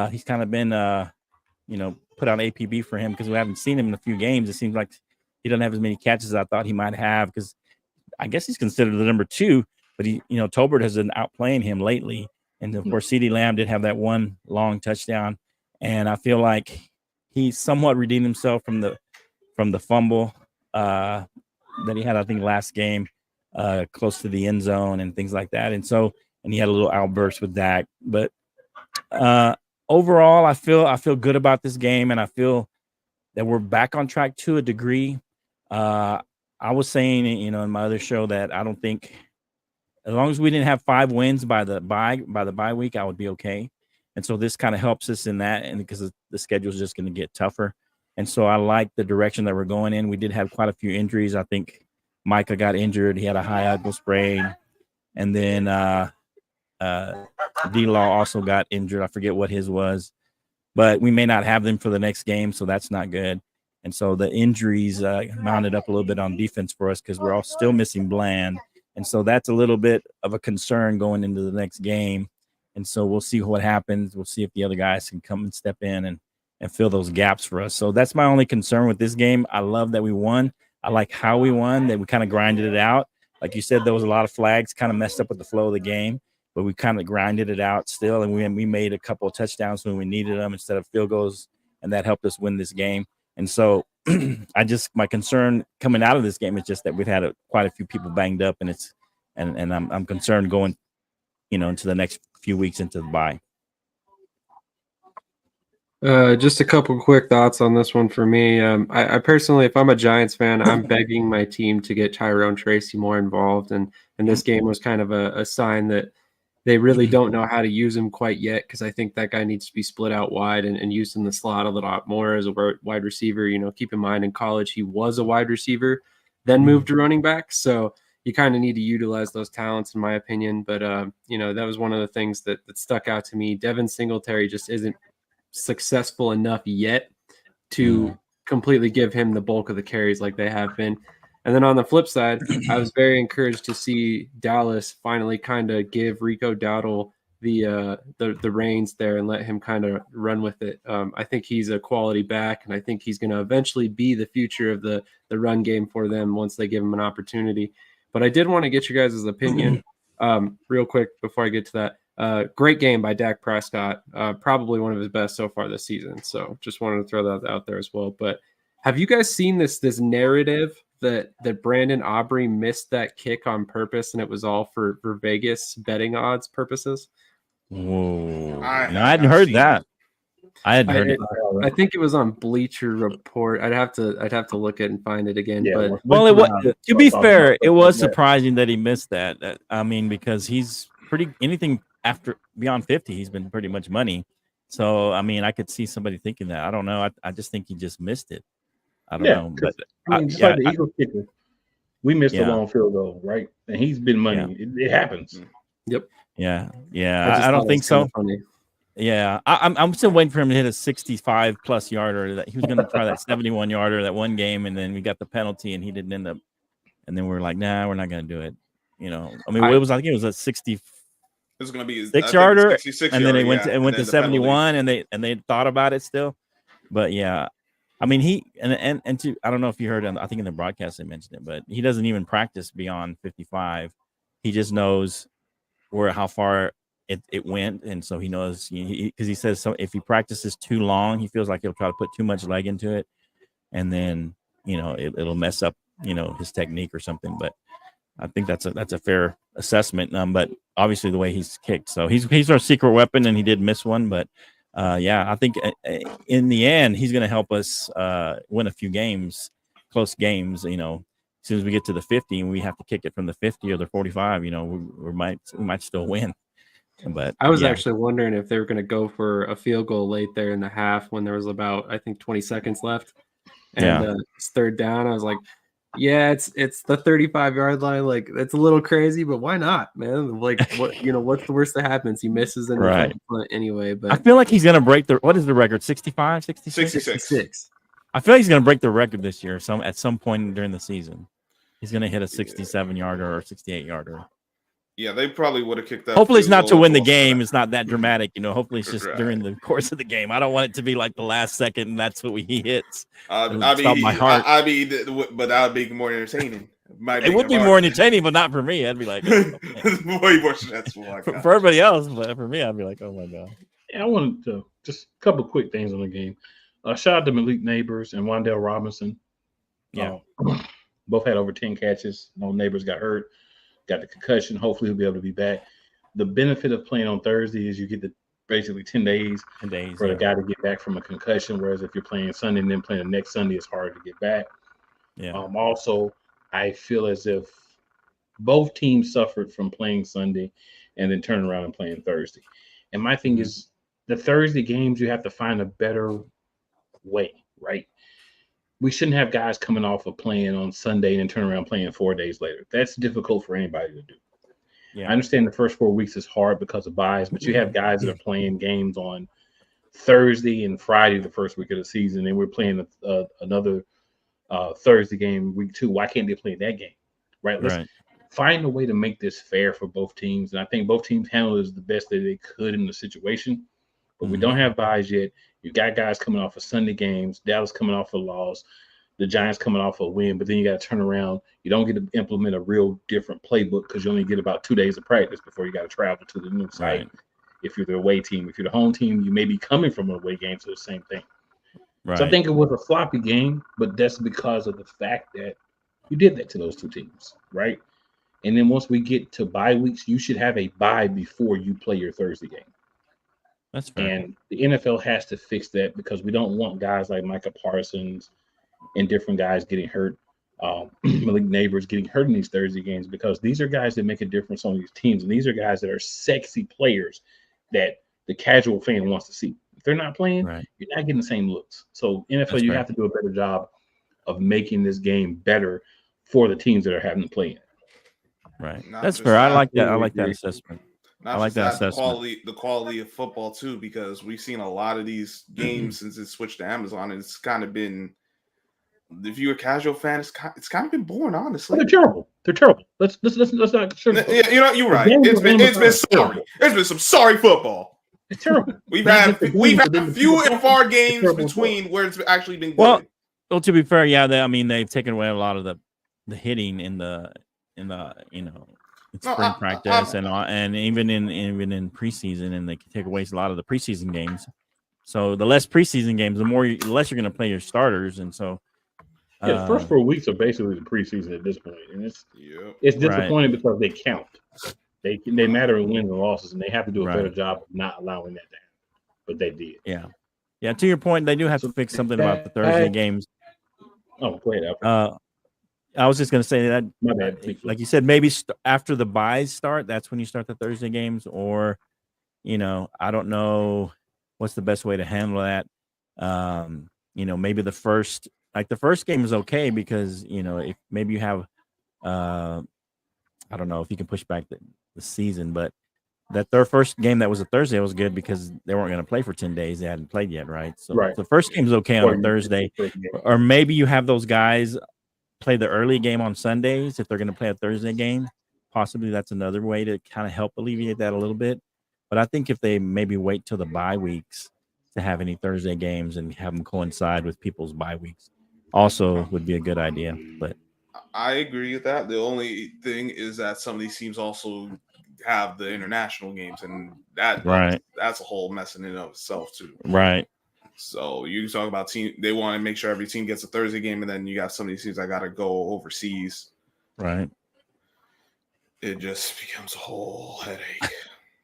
He's kind of been, put out APB for him because we haven't seen him in a few games. It seems like he doesn't have as many catches as I thought he might have, because I guess he's considered the number 2, but Tolbert has been outplaying him lately. And of course, CeeDee Lamb did have that one long touchdown. And I feel like he somewhat redeemed himself from the fumble that he had, I think, last game, close to the end zone and things like that. And he had a little outburst with Dak. But overall, I feel good about this game, and I feel that we're back on track to a degree. I was saying, in my other show that I don't think, as long as we didn't have 5 wins by the bye week, I would be okay. And so this kind of helps us in that, and because the schedule is just going to get tougher. And so I like the direction that we're going in. We did have quite a few injuries. I think Micah got injured. He had a high ankle sprain. And then D-Law also got injured. I forget what his was. But we may not have them for the next game, so that's not good. And so the injuries mounted up a little bit on defense for us because we're all still missing Bland. And so that's a little bit of a concern going into the next game. And so we'll see what happens. We'll see if the other guys can come and step in and fill those gaps for us. So that's my only concern with this game. I love that we won. I like how we won, that we kind of grinded it out. Like you said, there was a lot of flags, kind of messed up with the flow of the game, but we kind of grinded it out still. And we made a couple of touchdowns when we needed them instead of field goals, and that helped us win this game. And so my concern coming out of this game is just that we've had quite a few people banged up, and I'm concerned going, into the next few weeks into the bye. Just a couple quick thoughts on this one for me. I personally, if I'm a Giants fan, I'm begging my team to get Tyrone Tracy more involved. And this game was kind of a sign that they really don't know how to use him quite yet, because I think that guy needs to be split out wide and used in the slot a lot more as a wide receiver. Keep in mind in college he was a wide receiver, then moved to running back. So you kind of need to utilize those talents, in my opinion. But, that was one of the things that stuck out to me. Devin Singletary just isn't successful enough yet to completely give him the bulk of the carries like they have been. And then on the flip side, I was very encouraged to see Dallas finally kind of give Rico Dowdle the reins there and let him kind of run with it. I think he's a quality back, and I think he's going to eventually be the future of the run game for them once they give him an opportunity. But I did want to get you guys' opinion real quick before I get to that. Great game by Dak Prescott, probably one of his best so far this season. So just wanted to throw that out there as well. But have you guys seen this narrative that Brandon Aubrey missed that kick on purpose and it was all for Vegas betting odds purposes? Whoa! I hadn't heard that. I hadn't heard it. I think it was on Bleacher Report. I'd have to look at and find it again. Yeah, but well, it was, to be fair, it was surprising that he missed that. I mean, because he's anything after beyond 50, he's been pretty much money. So I mean, I could see somebody thinking that. I don't know. I just think he just missed it. I don't know. But I mean, just like the Eagles kicker, we missed a long field goal, right? And he's been money. It happens. Yep. Yeah. I don't think so. Funny. Yeah, I'm still waiting for him to hit a 65+ yarder. That he was going to try that 71 yarder that one game, and then we got the penalty, and he didn't end up. And then we're like, nah, we're not going to do it. You know, I mean, it was I think it was a 60. It was going to be 6 yarder, 66 and then it went to the 71, and they thought about it still. But yeah, I mean he and I don't know if you heard him. I think in the broadcast they mentioned it, but he doesn't even practice beyond 55. He just knows how far it went, and so he knows because he says so if he practices too long, he feels like he'll try to put too much leg into it, and then it'll mess up his technique or something. But I think that's a fair assessment. But obviously the way he's kicked, so he's our secret weapon, and he did miss one. But yeah, I think in the end he's going to help us win a few games, close games. As soon as we get to the 50 and we have to kick it from the 50 or the 45, we might still win. But I was actually wondering if they were going to go for a field goal late there in the half when there was about, I think, 20 seconds left, and it's third down. I was like, yeah, it's the 35-yard line. Like, that's a little crazy, but why not, man? Like, what's the worst that happens? He misses in the front anyway. But I feel like he's going to break what is the record? 65, 66? 66. I feel like he's going to break the record this year. At some point during the season, he's going to hit a 67-yarder or 68-yarder. Yeah, they probably would have kicked that. Hopefully, it's not to win the game. It's not that dramatic, Hopefully, it's just during the course of the game. I don't want it to be like the last second, and that's what he hits. My heart. But that would be more entertaining. It would be more entertaining, but not for me. I'd be like, way more stressful. For everybody else, but for me, I'd be like, oh my god. Yeah, I wanted to just a couple quick things on the game. Shout out to Malik Neighbors and Wan'Dale Robinson. Yeah, both had over 10 catches. No Neighbors got hurt. Got the concussion. Hopefully he'll be able to be back. The benefit of playing on Thursday is you get basically 10 days for the guy to get back from a concussion. Whereas if you're playing Sunday and then playing the next Sunday, it's hard to get back. Yeah. Also, I feel as if both teams suffered from playing Sunday and then turning around and playing Thursday. And my thing is the Thursday games, you have to find a better way, right? We shouldn't have guys coming off of playing on Sunday and then turn around playing 4 days later. That's difficult for anybody to do. Yeah. I understand the first 4 weeks is hard because of buys, but you have guys that are playing games on Thursday and Friday the first week of the season, and we're playing another Thursday game week 2. Why can't they play that game? Right? Let's find a way to make this fair for both teams. And I think both teams handled it the best that they could in the situation. But we don't have buys yet. You got guys coming off of Sunday games, Dallas coming off a loss, the Giants coming off a win, but then you got to turn around. You don't get to implement a real different playbook because you only get about 2 days of practice before you got to travel to the new site. If you're the away team, if you're the home team, you may be coming from an away game, so the same thing. So I think it was a sloppy game, but that's because of the fact that you did that to those two teams, right? And then once we get to bye weeks, you should have a bye before you play your Thursday game. That's fair. And the NFL has to fix that because we don't want guys like Micah Parsons and different guys getting hurt, Malik Neighbors getting hurt in these Thursday games, because these are guys that make a difference on these teams. And these are guys that are sexy players that the casual fan wants to see. If they're not playing, you're not getting the same looks. So NFL, you have to do a better job of making this game better for the teams that are having to play in. Right. That's fair. I like that. I like that assessment. I like that assessment. The quality of football too, because we've seen a lot of these games since it switched to Amazon, and it's kind of been, if you're a casual fan, it's kind of been boring, honestly. They're terrible. They're terrible. Let's not. Sure. Yeah, you're right. It's been sorry. There's been some sorry football. It's terrible. We've had few and far games between where it's actually been good. Well, to be fair, they've taken away a lot of the hitting in the in the it's No, spring practice and even in preseason, and they can take away a lot of the preseason games. So the less preseason games, the less you're going to play your starters, and so Yeah, the first 4 weeks are basically the preseason at this point, and it's Yep. disappointing because they count. They matter in wins and losses, and they have to do a better Right. job of not allowing that to happen. But they did. Yeah. To your point, they do have to fix something about the Thursday games. Oh, go ahead, Alfred. I was just going to say that, My bad. like you said, maybe after the buys start, that's when you start the Thursday games, or I don't know what's the best way to handle that. Maybe the first game is okay because if maybe you have I don't know if you can push back the season, but their first game that was a Thursday was good because they weren't going to play for 10 days. They hadn't played yet, right? So the first game is okay on a Thursday, or maybe you have those guys play the early game on Sundays if they're going to play a Thursday game. Possibly that's another way to kind of help alleviate that a little bit. But I think if they maybe wait till the bye weeks to have any Thursday games and have them coincide with people's bye weeks also would be a good idea. But I agree with that. The only thing is that some of these teams also have the international games, and that's a whole mess in and of itself too. Right. So you talk about team, they want to make sure every team gets a Thursday game, and then you got some of these teams that got to go overseas. Right. It just becomes a whole headache.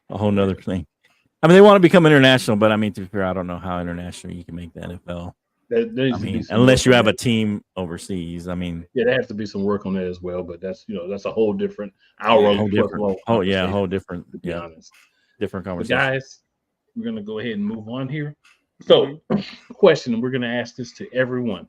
A whole nother thing. I mean, they want to become international, but I mean, to be fair, I don't know how international you can make the NFL. Unless you have a team overseas. I mean, there has to be some work on that as well. But that's that's a whole different hour. Whole different. To be honest, different conversation. But guys, we're gonna go ahead and move on here. So, question, we're gonna ask this to everyone.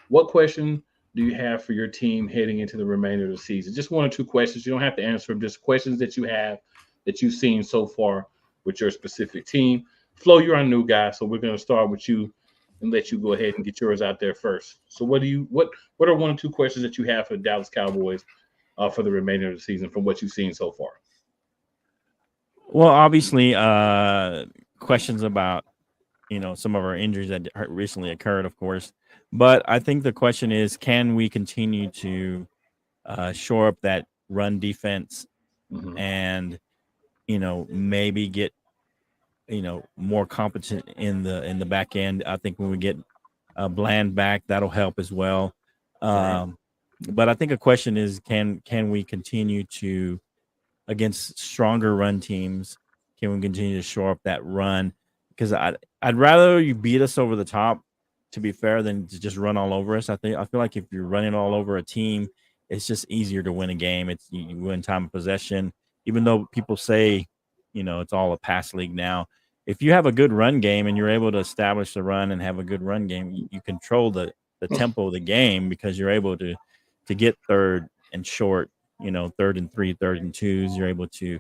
What question do you have for your team heading into the remainder of the season? Just 1 or 2 questions. You don't have to answer them. Just questions that you have that you've seen so far with your specific team. Flo, you're a new guy, so we're gonna start with you and let you go ahead and get yours out there first. So what are 1 or 2 questions that you have for the Dallas Cowboys for the remainder of the season from what you've seen so far? Well, obviously, questions about some of our injuries that recently occurred, of course. But I think the question is, can we continue to shore up that run defense and maybe get more competent in the back end? I think when we get Bland back, that'll help as well. But I think a question is, can we continue to, against stronger run teams, can we continue to shore up that run? Because I'd rather you beat us over the top, to be fair, than to just run all over us. I feel like if you're running all over a team, it's just easier to win a game. You win time of possession, even though people say it's all a pass league now. If you have a good run game and you're able to establish the run and have a good run game, you control the tempo of the game because you're able to get third and short, 3rd and 3, 3rd and 2s. You're able to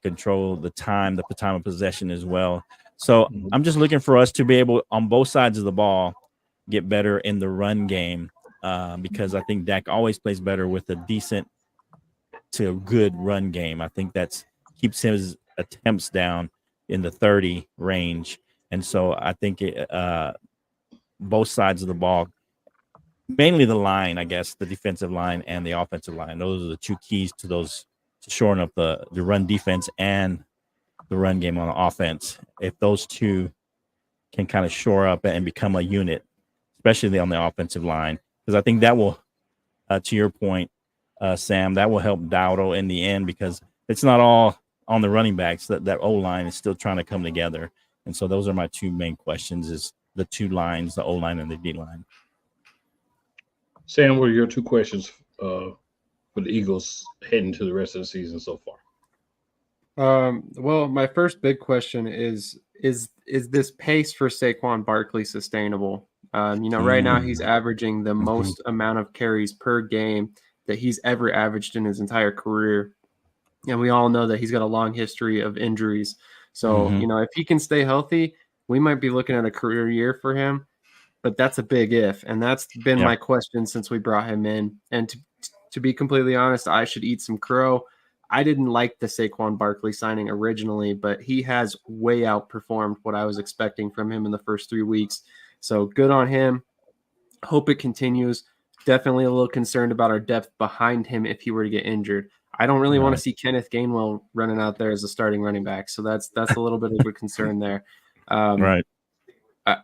control the time of possession as well. So I'm just looking for us to be able, on both sides of the ball, get better in the run game because I think Dak always plays better with a decent to good run game. I think that's keeps his attempts down in the 30 range. And so I think both sides of the ball, mainly the line, I guess, the defensive line and the offensive line, those are the 2 keys to shoring up the run defense and the run game on the offense. If those 2 can kind of shore up and become a unit, especially on the offensive line, because I think that will, to your point, Sam, that will help Dowdle in the end because it's not all on the running backs. That O-line is still trying to come together. And so those are my 2 main questions, is the 2 lines, the O-line and the D-line. Sam, what are your 2 questions for the Eagles heading to the rest of the season so far? Well, my first big question is this pace for Saquon Barkley sustainable? Right now he's averaging the most amount of carries per game that he's ever averaged in his entire career. And we all know that he's got a long history of injuries. So, if he can stay healthy, we might be looking at a career year for him, but that's a big if. And that's been my question since we brought him in. And to be completely honest, I should eat some crow. I didn't like the Saquon Barkley signing originally, but he has way outperformed what I was expecting from him in the first 3 weeks. So good on him. Hope it continues. definitely a little concerned about our depth behind him if he were to get injured. I don't really want to see Kenneth Gainwell running out there as a starting running back, so that's a little bit of a concern there. Right.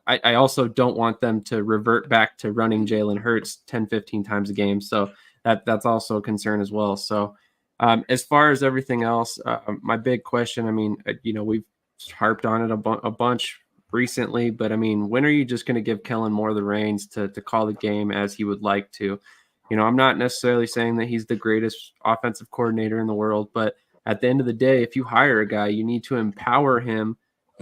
I also don't want them to revert back to running Jalen Hurts 10, 15 times a game, so that's also a concern as well. So as far as everything else, my big question, I mean, we've harped on it a bunch recently, but I mean, when are you just going to give Kellen Moore the reins to call the game as he would like to? I'm not necessarily saying that he's the greatest offensive coordinator in the world, but at the end of the day, if you hire a guy, you need to empower him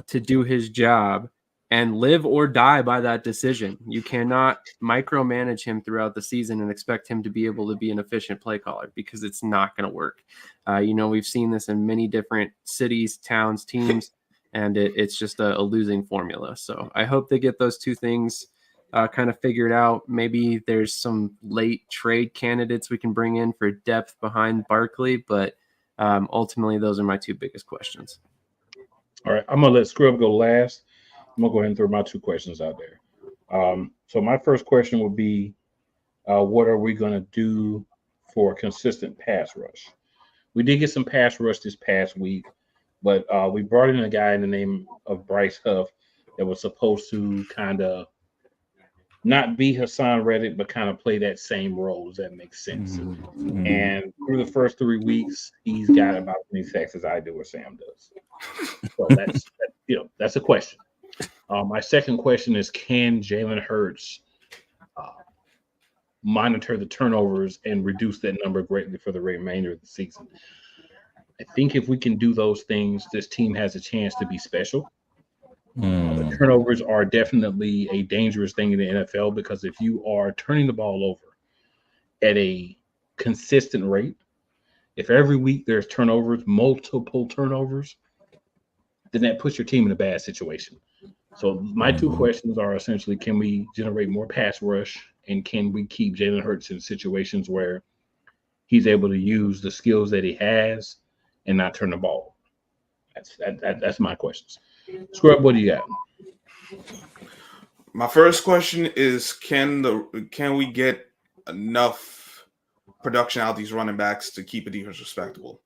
to do his job and live or die by that decision. You cannot micromanage him throughout the season and expect him to be able to be an efficient play caller, because it's not going to work. We've seen this in many different cities, towns, teams, and it's just a losing formula. So I hope they get those two things kind of figured out. Maybe there's some late trade candidates we can bring in for depth behind Barkley, but ultimately those are my two biggest questions. All right, I'm going to let Scrub go last. I'm going to go ahead and throw my two questions out there. So my first question would be, what are we going to do for a consistent pass rush? We did get some pass rush this past week, but we brought in a guy in the name of Bryce Huff that was supposed to kind of not be Hassan Reddick, but kind of play that same role. Does that make sense? Mm-hmm. And through the first 3 weeks, he's got about as many sacks as I do or Sam does. So that's a question. My second question is, can Jalen Hurts monitor the turnovers and reduce that number greatly for the remainder of the season? I think if we can do those things, this team has a chance to be special. The turnovers are definitely a dangerous thing in the NFL, because if you are turning the ball over at a consistent rate, if every week there's turnovers, multiple turnovers, then that puts your team in a bad situation. So my two questions are essentially, can we generate more pass rush, and can we keep Jalen Hurts in situations where he's able to use the skills that he has and not turn the ball? That's my questions. Scrub, what do you got? My first question is, can we get enough production out of these running backs to keep a defense respectable?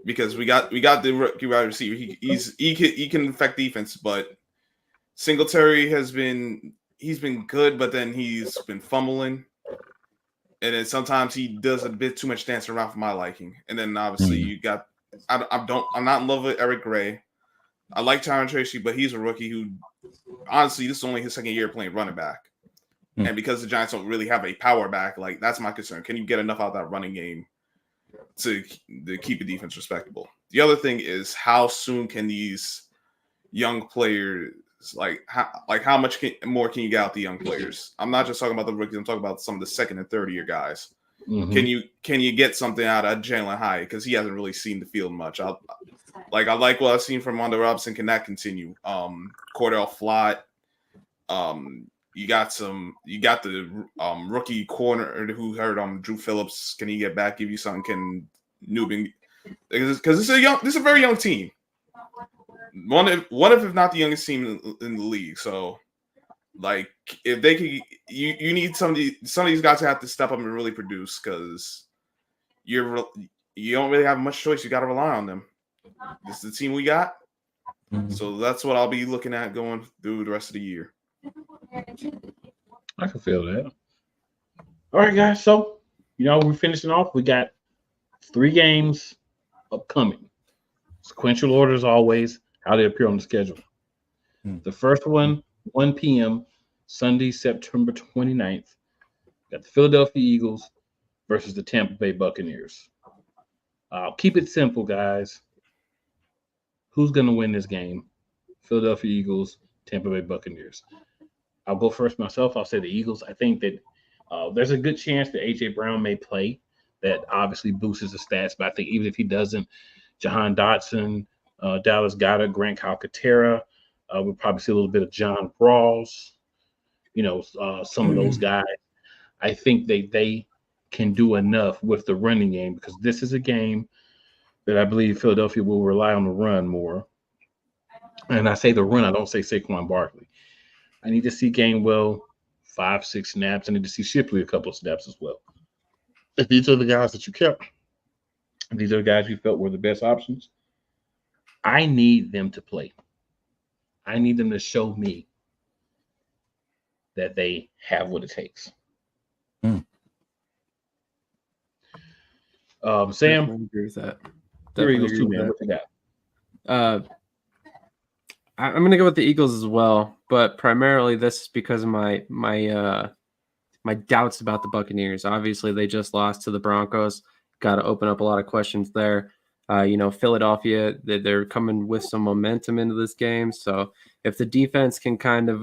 Because we got the rookie wide receiver. He can affect defense, but Singletary he's been good, but then he's been fumbling, and then sometimes he does a bit too much dancing around for my liking. And then obviously you got I'm not in love with Eric Gray. I like Tyron Tracy, but he's a rookie who, honestly, this is only his second year playing running back. And because the Giants don't really have a power back, like, that's my concern. Can you get enough out of that running game to keep the defense respectable? The other thing is, how soon can these young players, how much more can you get out the young players? I'm not just talking about the rookies. I'm talking about some of the second and third year guys. Mm-hmm. Can you get something out of Jalen Hyatt, because he hasn't really seen the field much? I like what I've seen from Wanda Robinson. Can that continue? Cordell Flott. You got the rookie corner who heard Drew Phillips. Can he get back? Give you something? Can Newbin? Because this is a very young team. One of, if not the youngest team in the league. So, like, if they could, you need some of these guys to have to step up and really produce, because you don't really have much choice. You got to rely on them. This is the team we got. So that's what I'll be looking at going through the rest of the year. I can feel that. All right, guys. So, we're finishing off. We got 3 games upcoming. Sequential order as always, how they appear on the schedule. The first one, 1 p.m., Sunday, September 29th. Got the Philadelphia Eagles versus the Tampa Bay Buccaneers. I'll keep it simple, guys. Who's going to win this game? Philadelphia Eagles, Tampa Bay Buccaneers. I'll go first myself. I'll say the Eagles. I think that there's a good chance that A.J. Brown may play. That obviously boosts the stats. But I think even if he doesn't, Jahan Dotson, Dallas Goedert, Grant Calcaterra, we'll probably see a little bit of John Rawls, some of those guys. I think they can do enough with the running game, because this is a game that I believe Philadelphia will rely on the run more. And I say the run, I don't say Saquon Barkley. I need to see Gainwell 5-6 snaps. I need to see Shipley a couple of snaps as well. If these are the guys that you kept, these are the guys you felt were the best options, I need them to play. I need them to show me that they have what it takes. Sam, Definitely agree with that. your Definitely Eagles agree too, with man. that. What you got? I'm going to go with the Eagles as well, but primarily this is because of my doubts about the Buccaneers. Obviously, they just lost to the Broncos. Got to open up a lot of questions there. Philadelphia, they're coming with some momentum into this game. So if the defense can kind of,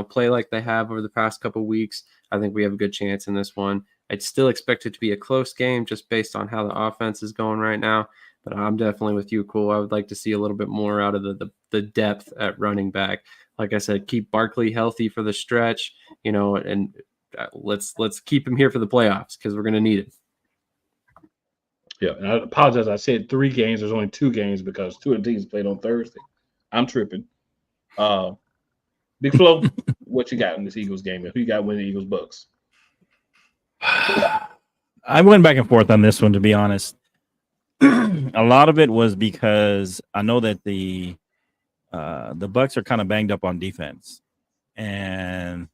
play like they have over the past couple of weeks, I think we have a good chance in this one. I'd still expect it to be a close game just based on how the offense is going right now. But I'm definitely with you, Cool. I would like to see a little bit more out of the depth at running back. Like I said, keep Barkley healthy for the stretch, and let's keep him here for the playoffs because we're going to need it. Yeah, and I apologize. I said 3 games. There's only 2 games because 2 of the teams played on Thursday. I'm tripping. Big Flo, what you got in this Eagles game? Who you got winning the Eagles Bucks? I went back and forth on this one, to be honest. A lot of it was because I know that the Bucks are kind of banged up on defense, and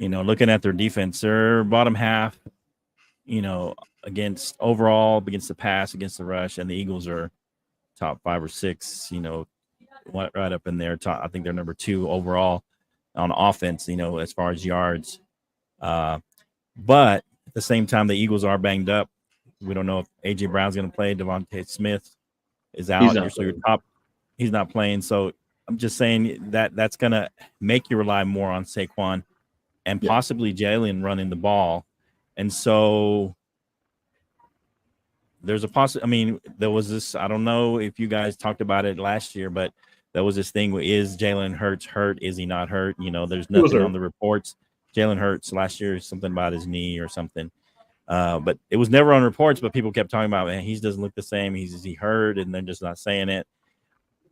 looking at their defense, they're bottom half. Against the pass, against the rush, and the Eagles are top 5 or 6. Right up in there. Top, I think they're number 2 overall on offense. As far as yards. But at the same time, the Eagles are banged up. We don't know if AJ Brown's going to play. Devontae Smith is out. He's not playing. So I'm just saying that's going to make you rely more on Saquon and possibly Jalen running the ball. And so there's a there was this, I don't know if you guys talked about it last year, but there was this thing, is Jalen Hurts hurt? Is he not hurt? There's nothing on the reports. Jalen Hurts last year, something about his knee or something. But it was never on reports, but people kept talking about, man, he doesn't look the same. Is he hurt? And they're just not saying it.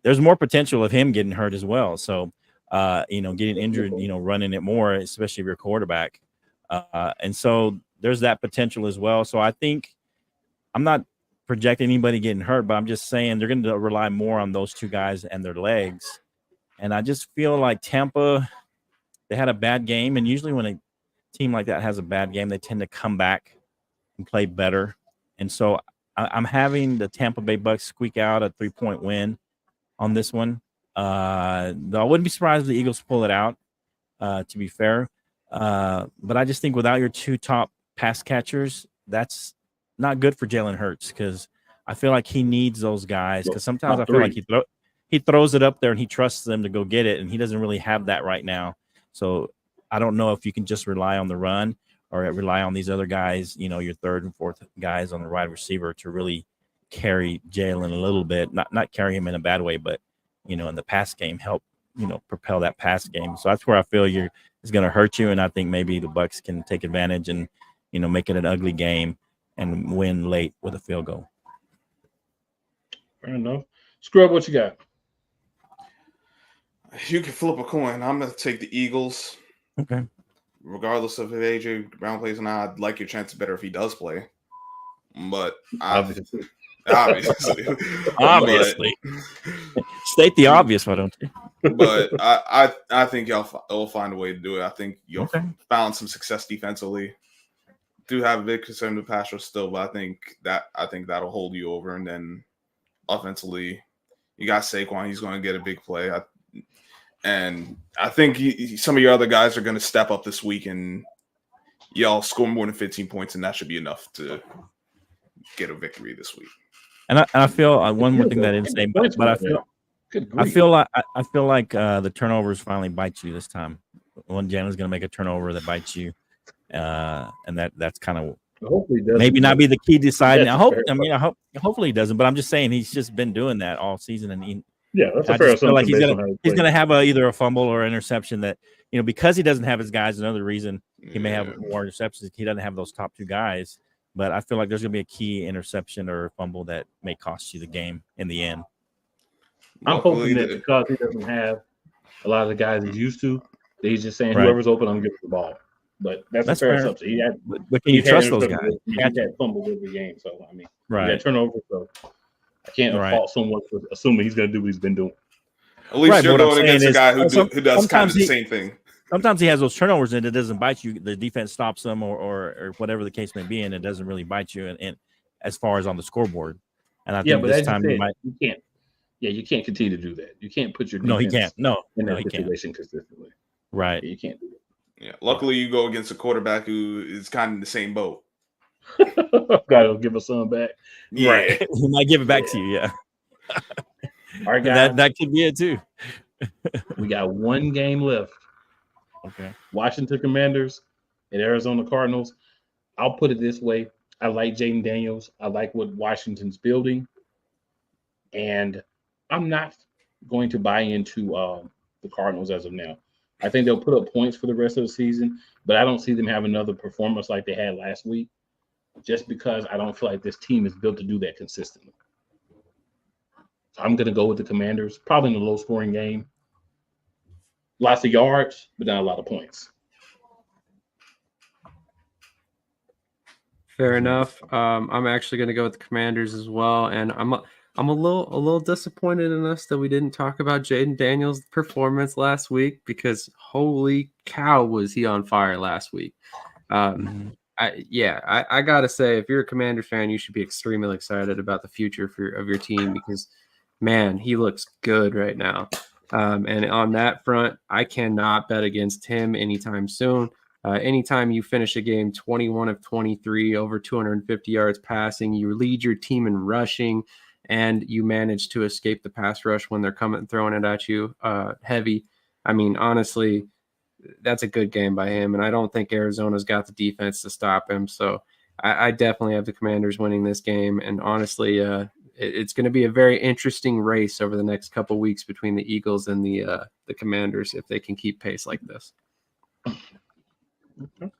There's more potential of him getting hurt as well. So, getting injured, running it more, especially if you're a quarterback. And so there's that potential as well. So I think I'm not projecting anybody getting hurt, but I'm just saying they're going to rely more on those 2 guys and their legs. And I just feel like Tampa, they had a bad game. And usually when a team like that has a bad game, they tend to come back and play better. And so I'm having the Tampa Bay Bucks squeak out a 3-point win on this one. I wouldn't be surprised if the Eagles pull it out, to be fair. But I just think without your 2 top pass catchers, that's not good for Jalen Hurts, because I feel like he needs those guys, because sometimes I feel like he throws it up there and he trusts them to go get it, and he doesn't really have that right now. So I don't know if you can just rely on the run or rely on these other guys, your 3rd and 4th guys on the wide receiver to really carry Jalen a little bit, not carry him in a bad way, but, in the pass game, help, propel that pass game. So that's where I feel it's going to hurt you. And I think maybe the Bucks can take advantage and, make it an ugly game and win late with a field goal. Fair enough. Scrub, what you got? You can flip a coin. I'm going to take the Eagles. Okay. Regardless of if AJ Brown plays or not, I'd like your chances better if he does play. But obviously. State the obvious, why don't you? But I think y'all will find a way to do it. I think you'll found some success defensively. Do have a big concern with pass rush still, but I think that'll hold you over. And then offensively, you got Saquon. He's going to get a big play. And I think some of your other guys are going to step up this week, and y'all score more than 15 points, and that should be enough to get a victory this week. And I feel one more thing that I didn't say, but I feel like the turnovers finally bite you this time. When Jalen's going to make a turnover that bites you, and that's kind of maybe not be the key deciding. Hopefully he doesn't, but I'm just saying he's just been doing that all season, and that's a fair assumption. Like he's gonna have either a fumble or interception that, because he doesn't have his guys. Another reason he may have more interceptions. He doesn't have those top 2 guys, but I feel like there's gonna be a key interception or fumble that may cost you the game in the end. I'm hoping that because he doesn't have a lot of the guys he's used to, He's just saying Right. whoever's open, I'm giving the ball. But that's a fair assumption. He had, But can you trust those guys? He had fumbles every game. So, I mean, he Right. had turnovers. So, I can't Right. fault someone for assuming he's going to do what he's been doing. At least Right, you're but what I'm going against saying a guy is, who does kind of the he- same thing. Sometimes he has those turnovers and it doesn't bite you. The defense stops them or whatever the case may be, and it doesn't really bite you. And as far as on the scoreboard, and I think but this as time you can't. Yeah, you can't continue to do that. You can't put your defense no, he can't. No, in that he situation consistently. Right. Yeah, you can't do Yeah. Luckily, you go against a quarterback who is kind of in the same boat. that. Gotta give us some back. Yeah. Right. He might give it back to you. Yeah. All right, guys. That could be it too. We got one game left. Okay. Washington Commanders and Arizona Cardinals. I'll put it this way. I like Jaden Daniels. I like what Washington's building. And I'm not going to buy into the Cardinals as of now. I think they'll put up points for the rest of the season, but I don't see them have another performance like they had last week just because I don't feel like this team is built to do that consistently. So I'm going to go with the Commanders, probably in a low-scoring game. Lots of yards, but not a lot of points. Fair enough. I'm actually going to go with the Commanders as well, and I'm a little disappointed in us that we didn't talk about Jaden Daniels' performance last week because holy cow was he on fire last week. I gotta say, if you're a Commanders fan, you should be extremely excited about the future of your team because, man, he looks good right now. And on that front, I cannot bet against him anytime soon. Anytime you finish a game 21 of 23, over 250 yards passing, you lead your team in rushing, and you manage to escape the pass rush when they're throwing it at you heavy. I mean, honestly, that's a good game by him, and I don't think Arizona's got the defense to stop him. So I definitely have the Commanders winning this game, and honestly, it's going to be a very interesting race over the next couple weeks between the Eagles and the Commanders if they can keep pace like this. Okay.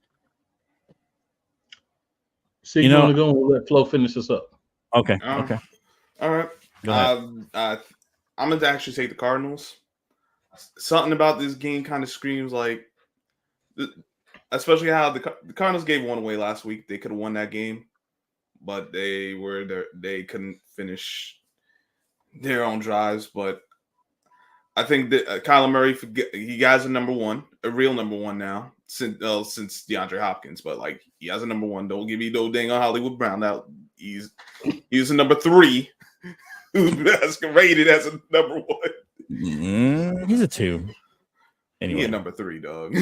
So you want to go and let Flo finish this up? Okay. Okay. All right. Go ahead. I'm going to actually take the Cardinals. Something about this game kind of screams like, especially how the Cardinals gave one away last week. They could have won that game, but they couldn't finish their own drives. But I think that Kyler Murray, he has a number one, a real number one now since DeAndre Hopkins. But like he has a number one. Don't give me no dang on Hollywood Brown. Now he's a number three who's rated as a number one. He's a 2. Anyway, he's number 3, dog.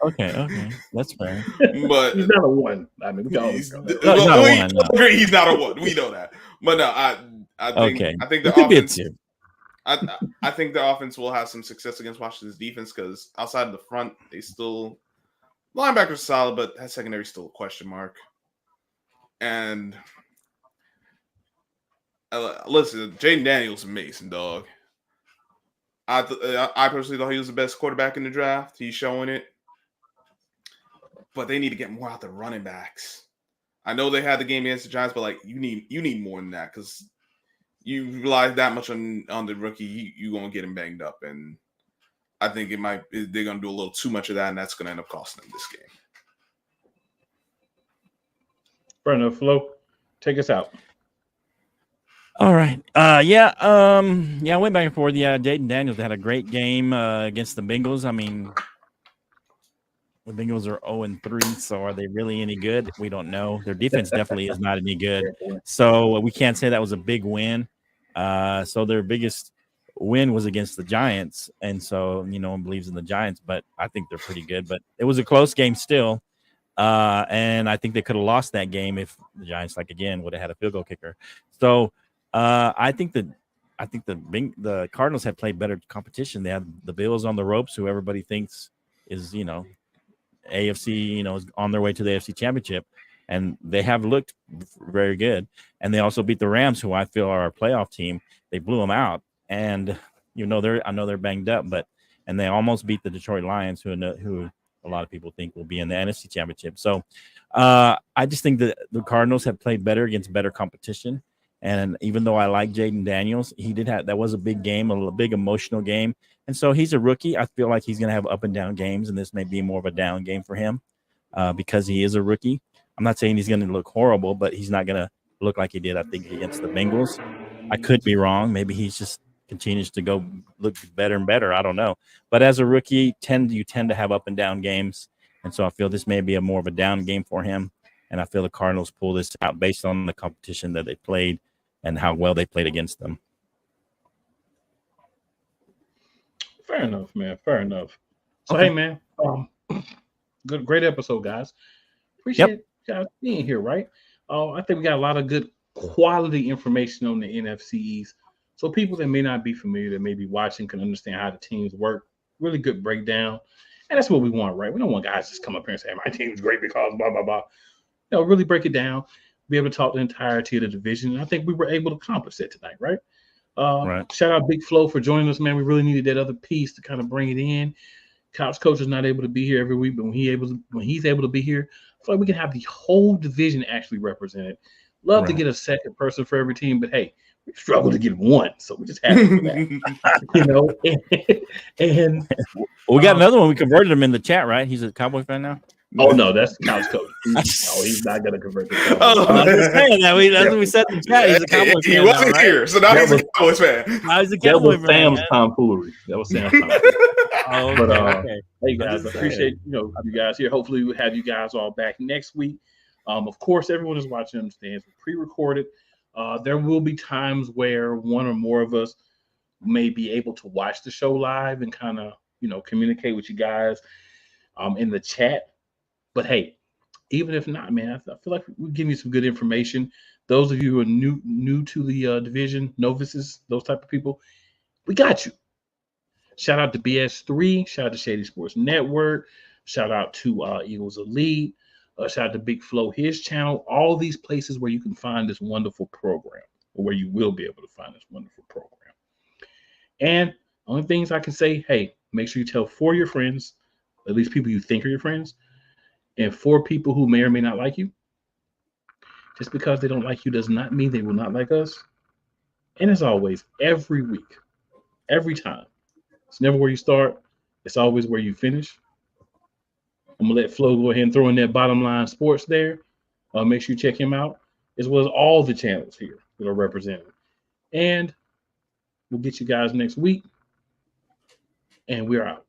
Okay. That's fair. But he's not a 1. I mean, he's not a 1. We know that. But no, I think the offense. I think the offense will have some success against Washington's defense because outside of the front, linebackers are solid, but that secondary is still a question mark. And listen, Jaden Daniels amazing, dog. I personally thought he was the best quarterback in the draft. He's showing it. But they need to get more out the running backs. I know they had the game against the Giants, but like you need more than that because you rely that much on the rookie, you're gonna get him banged up. And I think they're gonna do a little too much of that, and that's gonna end up costing them this game. Fair enough, Flo. Take us out. All right. I went back and forth. Yeah, Jaden Daniels had a great game against the Bengals. I mean, the Bengals are 0-3, so are they really any good? We don't know. Their defense definitely is not any good. So we can't say that was a big win. So their biggest win was against the Giants. And so, one believes in the Giants, but I think they're pretty good. But it was a close game still. And I think they could have lost that game if the Giants, would have had a field goal kicker. So I think the Cardinals have played better competition. They have the Bills on the ropes, who everybody thinks is, AFC, is on their way to the AFC Championship, and they have looked very good. And they also beat the Rams, who I feel are a playoff team. They blew them out, and I know they're banged up, and they almost beat the Detroit Lions, who a lot of people think will be in the NFC Championship. So I just think that the Cardinals have played better against better competition. And even though I like Jaden Daniels, that was a big game, a big emotional game. And so he's a rookie. I feel like he's going to have up and down games, and this may be more of a down game for him because he is a rookie. I'm not saying he's going to look horrible, but he's not going to look like he did, I think, against the Bengals. I could be wrong. Maybe he's just continues to go look better and better. I don't know. But as a rookie, you tend to have up and down games. And so I feel this may be more of a down game for him. And I feel the Cardinals pull this out based on the competition that they played and how well they played against them. Fair enough, man. Fair enough. So, Okay. hey, man, great episode, guys. Appreciate you guys being here, right? I think we got a lot of good quality information on the NFC East. So people that may not be familiar, that may be watching, can understand how the teams work. Really good breakdown. And that's what we want, right? We don't want guys just come up here and say, my team's great because blah, blah, blah. Really break it down, be able to talk the entirety of the division. And I think we were able to accomplish that tonight, right? Right. Shout out Big Flo for joining us, man. We really needed that other piece to kind of bring it in. Couch Coach is not able to be here every week, but when he's able to be here, I feel like we can have the whole division actually represented. Love to get a second person for every team, but hey, we struggle to get one, so we just happy for that. And we got another one. We converted him in the chat, right? He's a Cowboy fan now. Oh no, that's Couch Coach. He's not gonna convert the Cowboys. I'm just saying that. That's what we said in the chat. He's a Cowboy fan. He wasn't now, here, so now he's a Cowboys fan. Now he's a That Cowboy was fan. Sam's tomfoolery. That was Sam's tomfoolery. Oh, okay, But okay. hey guys, I appreciate you guys here. Hopefully we'll have you guys all back next week. Of course, everyone is watching understands we're pre-recorded. There will be times where one or more of us may be able to watch the show live and kind of communicate with you guys in the chat. But hey, even if not, man, I feel like we're giving you some good information. Those of you who are new to the division, novices, those type of people, we got you. Shout out to BS3. Shout out to Shady Sports Network. Shout out to Eagles Elite. Shout out to Big Flo, his channel. All these places where you can find this wonderful program, or where you will be able to find this wonderful program. And only things I can say, hey, make sure you tell 4 of your friends, at least people you think are your friends, and 4 people who may or may not like you. Just because they don't like you does not mean they will not like us. And as always, every week, every time, it's never where you start. It's always where you finish. I'm going to let Flo go ahead and throw in that Bottom Line Sports there. Make sure you check him out, as well as all the channels here that are represented. And we'll get you guys next week. And we're out.